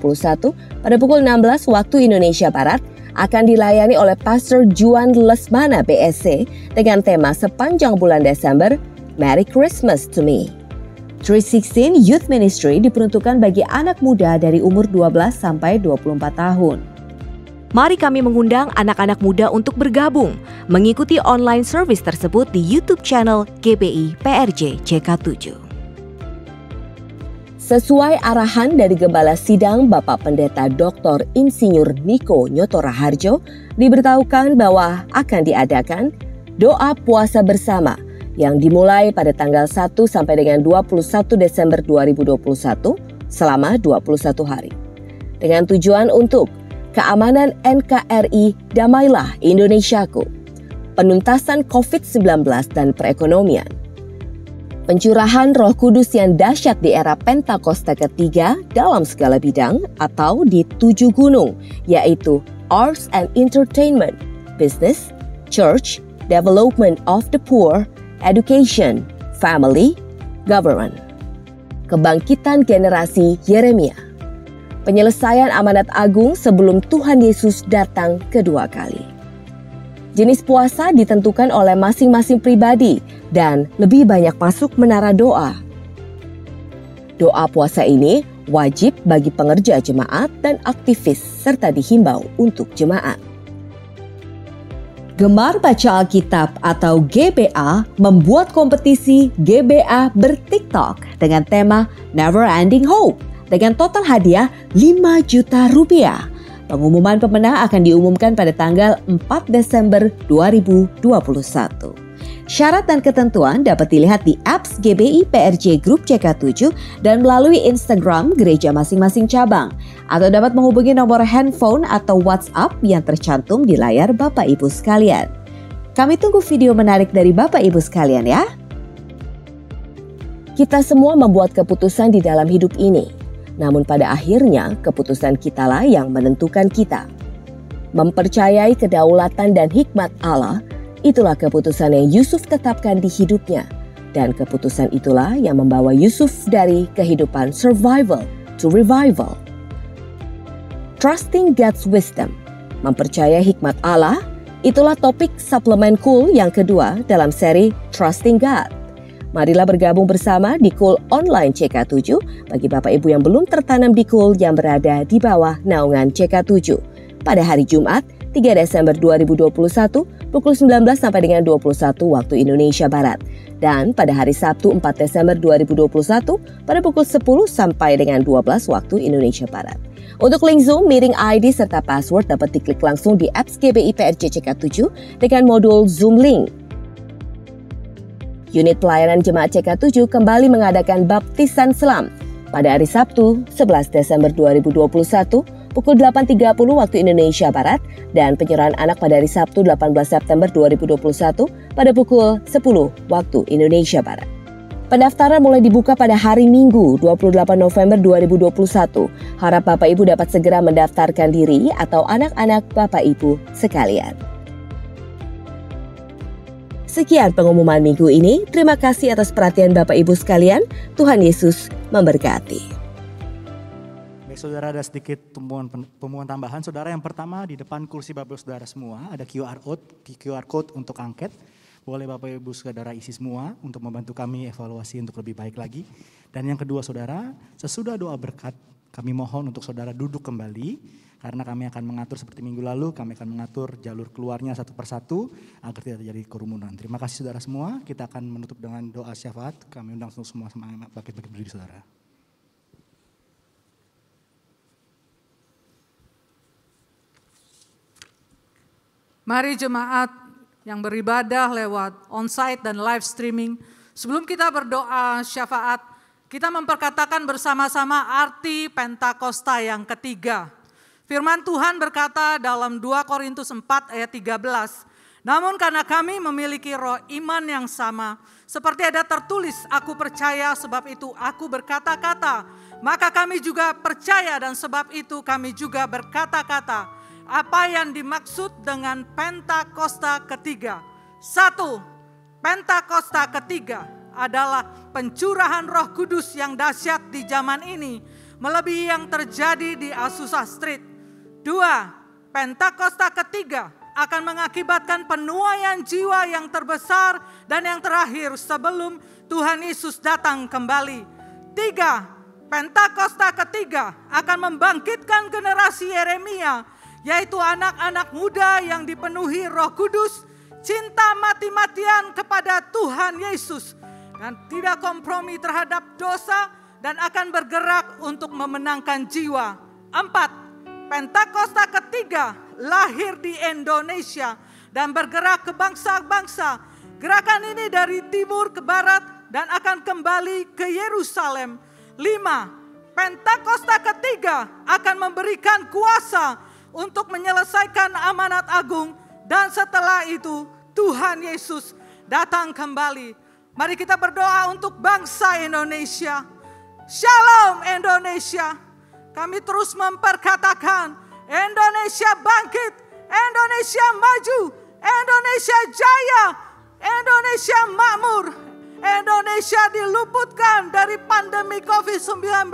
pada pukul 16 waktu Indonesia Barat akan dilayani oleh Pastor Juan Lesmana BSC dengan tema sepanjang bulan Desember, Merry Christmas to Me. 316 Youth Ministry diperuntukkan bagi anak muda dari umur 12 sampai 24 tahun. Mari kami mengundang anak-anak muda untuk bergabung, mengikuti online service tersebut di YouTube channel GBI PRJ CK7. Sesuai arahan dari Gembala Sidang Bapak Pendeta Dr. Insinyur Niko Nyoto Raharjo, diberitahukan bahwa akan diadakan doa puasa bersama yang dimulai pada tanggal 1 sampai dengan 21 Desember 2021 selama 21 hari. Dengan tujuan untuk keamanan NKRI Damailah Indonesiaku, penuntasan COVID-19 dan perekonomian, pencurahan Roh Kudus yang dahsyat di era Pentakosta ketiga dalam segala bidang atau di 7 gunung, yaitu Arts and Entertainment, Business, Church, Development of the Poor, Education, Family, Government. Kebangkitan generasi Yeremia. Penyelesaian amanat agung sebelum Tuhan Yesus datang kedua kali. Jenis puasa ditentukan oleh masing-masing pribadi dan lebih banyak masuk menara doa. Doa puasa ini wajib bagi pengerja jemaat dan aktivis serta dihimbau untuk jemaat. Gemar Baca Alkitab atau GBA membuat kompetisi GBA ber-TikTok dengan tema Never Ending Hope dengan total hadiah 5 juta rupiah. Pengumuman pemenang akan diumumkan pada tanggal 4 Desember 2021. Syarat dan ketentuan dapat dilihat di apps GBI PRJ Group CK7 dan melalui Instagram gereja masing-masing cabang, atau dapat menghubungi nomor handphone atau WhatsApp yang tercantum di layar Bapak Ibu sekalian. Kami tunggu video menarik dari Bapak Ibu sekalian ya. Kita semua membuat keputusan di dalam hidup ini, namun pada akhirnya keputusan kitalah yang menentukan kita. Mempercayai kedaulatan dan hikmat Allah, itulah keputusan yang Yusuf tetapkan di hidupnya. Dan keputusan itulah yang membawa Yusuf dari kehidupan survival to revival. Trusting God's wisdom, mempercayai hikmat Allah, itulah topik suplemen Cool yang kedua dalam seri Trusting God. Marilah bergabung bersama di Cool Online CK7 bagi Bapak Ibu yang belum tertanam di Cool yang berada di bawah naungan CK7 pada hari Jumat 3 Desember 2021 pukul 19 sampai dengan 21 waktu Indonesia Barat. Dan pada hari Sabtu 4 Desember 2021 pada pukul 10 sampai dengan 12 waktu Indonesia Barat. Untuk link Zoom, meeting ID serta password dapat diklik langsung di apps GBI PRJ CK7 dengan modul Zoom Link. Unit pelayanan Jemaat CK7 kembali mengadakan baptisan selam pada hari Sabtu 11 Desember 2021 pukul 8.30 waktu Indonesia Barat dan penyerahan anak pada hari Sabtu 18 September 2021 pada pukul 10 waktu Indonesia Barat. Pendaftaran mulai dibuka pada hari Minggu 28 November 2021. Harap Bapak Ibu dapat segera mendaftarkan diri atau anak-anak Bapak Ibu sekalian. Sekian pengumuman minggu ini. Terima kasih atas perhatian Bapak Ibu sekalian. Tuhan Yesus memberkati. Saudara, ada sedikit pengumuman tambahan. Saudara, yang pertama di depan kursi Bapak Ibu Saudara semua ada QR code untuk angket. Boleh Bapak Ibu Saudara isi semua untuk membantu kami evaluasi untuk lebih baik lagi. Dan yang kedua Saudara, sesudah doa berkat kami mohon untuk Saudara duduk kembali karena kami akan mengatur seperti minggu lalu, kami akan mengatur jalur keluarnya satu persatu agar tidak terjadi kerumunan. Terima kasih Saudara semua. Kita akan menutup dengan doa syafaat. Kami undang semua bangkit berdiri Saudara. Mari jemaat yang beribadah lewat onsite dan live streaming, sebelum kita berdoa syafaat, kita memperkatakan bersama-sama arti Pentakosta yang ketiga. Firman Tuhan berkata dalam 2 Korintus 4 ayat 13, namun karena kami memiliki roh iman yang sama, seperti ada tertulis, aku percaya sebab itu aku berkata-kata, maka kami juga percaya dan sebab itu kami juga berkata-kata. Apa yang dimaksud dengan Pentakosta ketiga? 1. Pentakosta ketiga adalah pencurahan Roh Kudus yang dahsyat di zaman ini, melebihi yang terjadi di Azusa Street. 2. Pentakosta ketiga akan mengakibatkan penuaian jiwa yang terbesar dan yang terakhir sebelum Tuhan Yesus datang kembali. 3. Pentakosta ketiga akan membangkitkan generasi Yeremia, yaitu anak-anak muda yang dipenuhi Roh Kudus, cinta mati-matian kepada Tuhan Yesus, dan tidak kompromi terhadap dosa, dan akan bergerak untuk memenangkan jiwa. 4. Pentakosta ketiga lahir di Indonesia dan bergerak ke bangsa-bangsa. Gerakan ini dari timur ke barat dan akan kembali ke Yerusalem. 5. Pentakosta ketiga akan memberikan kuasa untuk menyelesaikan amanat agung, dan setelah itu Tuhan Yesus datang kembali. Mari kita berdoa untuk bangsa Indonesia. Shalom Indonesia. Kami terus memperkatakan Indonesia bangkit, Indonesia maju, Indonesia jaya, Indonesia makmur, Indonesia diluputkan dari pandemi COVID-19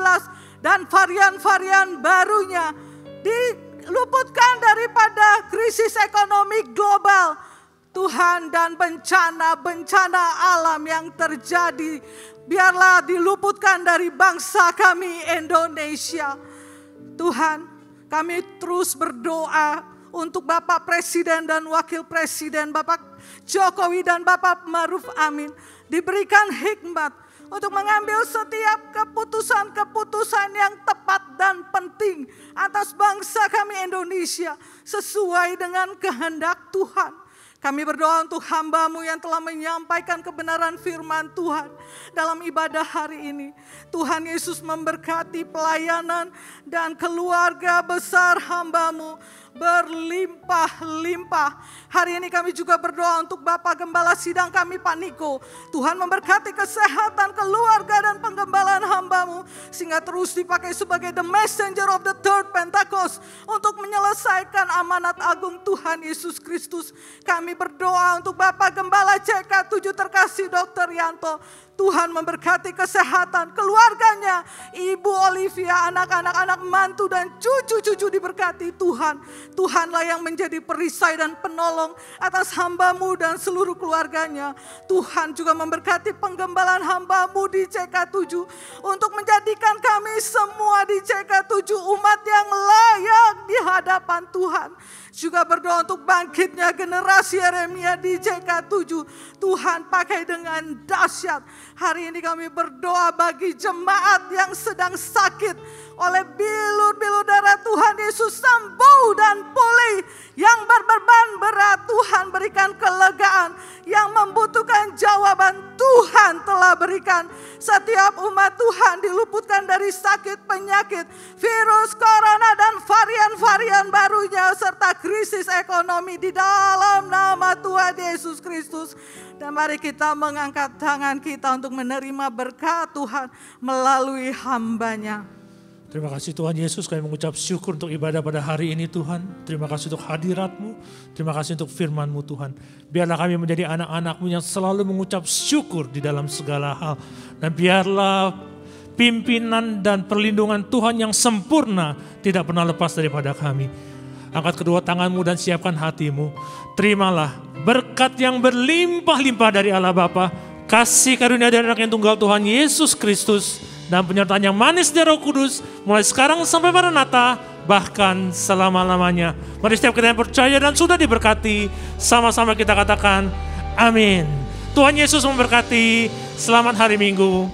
dan varian-varian barunya, diluputkan daripada krisis ekonomi global, Tuhan, dan bencana-bencana alam yang terjadi. Biarlah diluputkan dari bangsa kami Indonesia. Tuhan, kami terus berdoa untuk Bapak Presiden dan Wakil Presiden, Bapak Jokowi dan Bapak Ma'ruf Amin. Diberikan hikmat untuk mengambil setiap keputusan-keputusan yang tepat dan penting atas bangsa kami Indonesia sesuai dengan kehendak Tuhan. Kami berdoa untuk hamba-Mu yang telah menyampaikan kebenaran firman Tuhan dalam ibadah hari ini. Tuhan Yesus memberkati pelayanan dan keluarga besar hamba-Mu berlimpah-limpah. Hari ini kami juga berdoa untuk Bapak Gembala Sidang kami Pak Niko. Tuhan memberkati kesehatan keluarga dan penggembalaan hamba-Mu sehingga terus dipakai sebagai the messenger of the third Pentecost untuk menyelesaikan amanat agung Tuhan Yesus Kristus. Kami berdoa untuk Bapak Gembala CK7 terkasih Dr. Yanto. Tuhan memberkati kesehatan keluarganya, Ibu Olivia, anak-anak mantu dan cucu-cucu diberkati Tuhan. Tuhanlah yang menjadi perisai dan penolong atas hamba-Mu dan seluruh keluarganya. Tuhan juga memberkati penggembalaan hamba-Mu di CK7 untuk menjadikan kami semua di CK7 umat yang layak di hadapan Tuhan. Juga berdoa untuk bangkitnya generasi Yeremia di CK7. Tuhan pakai dengan dahsyat. Hari ini kami berdoa bagi jemaat yang sedang sakit oleh bilur-bilur darah. Tuhan Yesus sembuh dan pulih. Yang berbeban berat Tuhan berikan kelegaan. Yang membutuhkan jawaban Tuhan telah berikan. Setiap umat Tuhan diluputkan dari sakit penyakit, virus corona dan varian-varian barunya serta krisis ekonomi di dalam nama Tuhan Yesus Kristus. Dan mari kita mengangkat tangan kita untuk menerima berkat Tuhan melalui hamba-Nya. Terima kasih Tuhan Yesus, kami mengucap syukur untuk ibadah pada hari ini Tuhan. Terima kasih untuk hadirat-Mu, terima kasih untuk firman-Mu Tuhan. Biarlah kami menjadi anak-anak-Mu yang selalu mengucap syukur di dalam segala hal. Dan biarlah pimpinan dan perlindungan Tuhan yang sempurna tidak pernah lepas daripada kami. Angkat kedua tangan-Mu dan siapkan hati-Mu. Terimalah berkat yang berlimpah-limpah dari Allah Bapa, kasih karunia dari anak yang tunggal Tuhan Yesus Kristus, dan penyertaan yang manis dari Roh Kudus mulai sekarang sampai Maranatha, bahkan selama-lamanya. Mari setiap kita yang percaya dan sudah diberkati, sama-sama kita katakan amin. Tuhan Yesus memberkati. Selamat hari Minggu.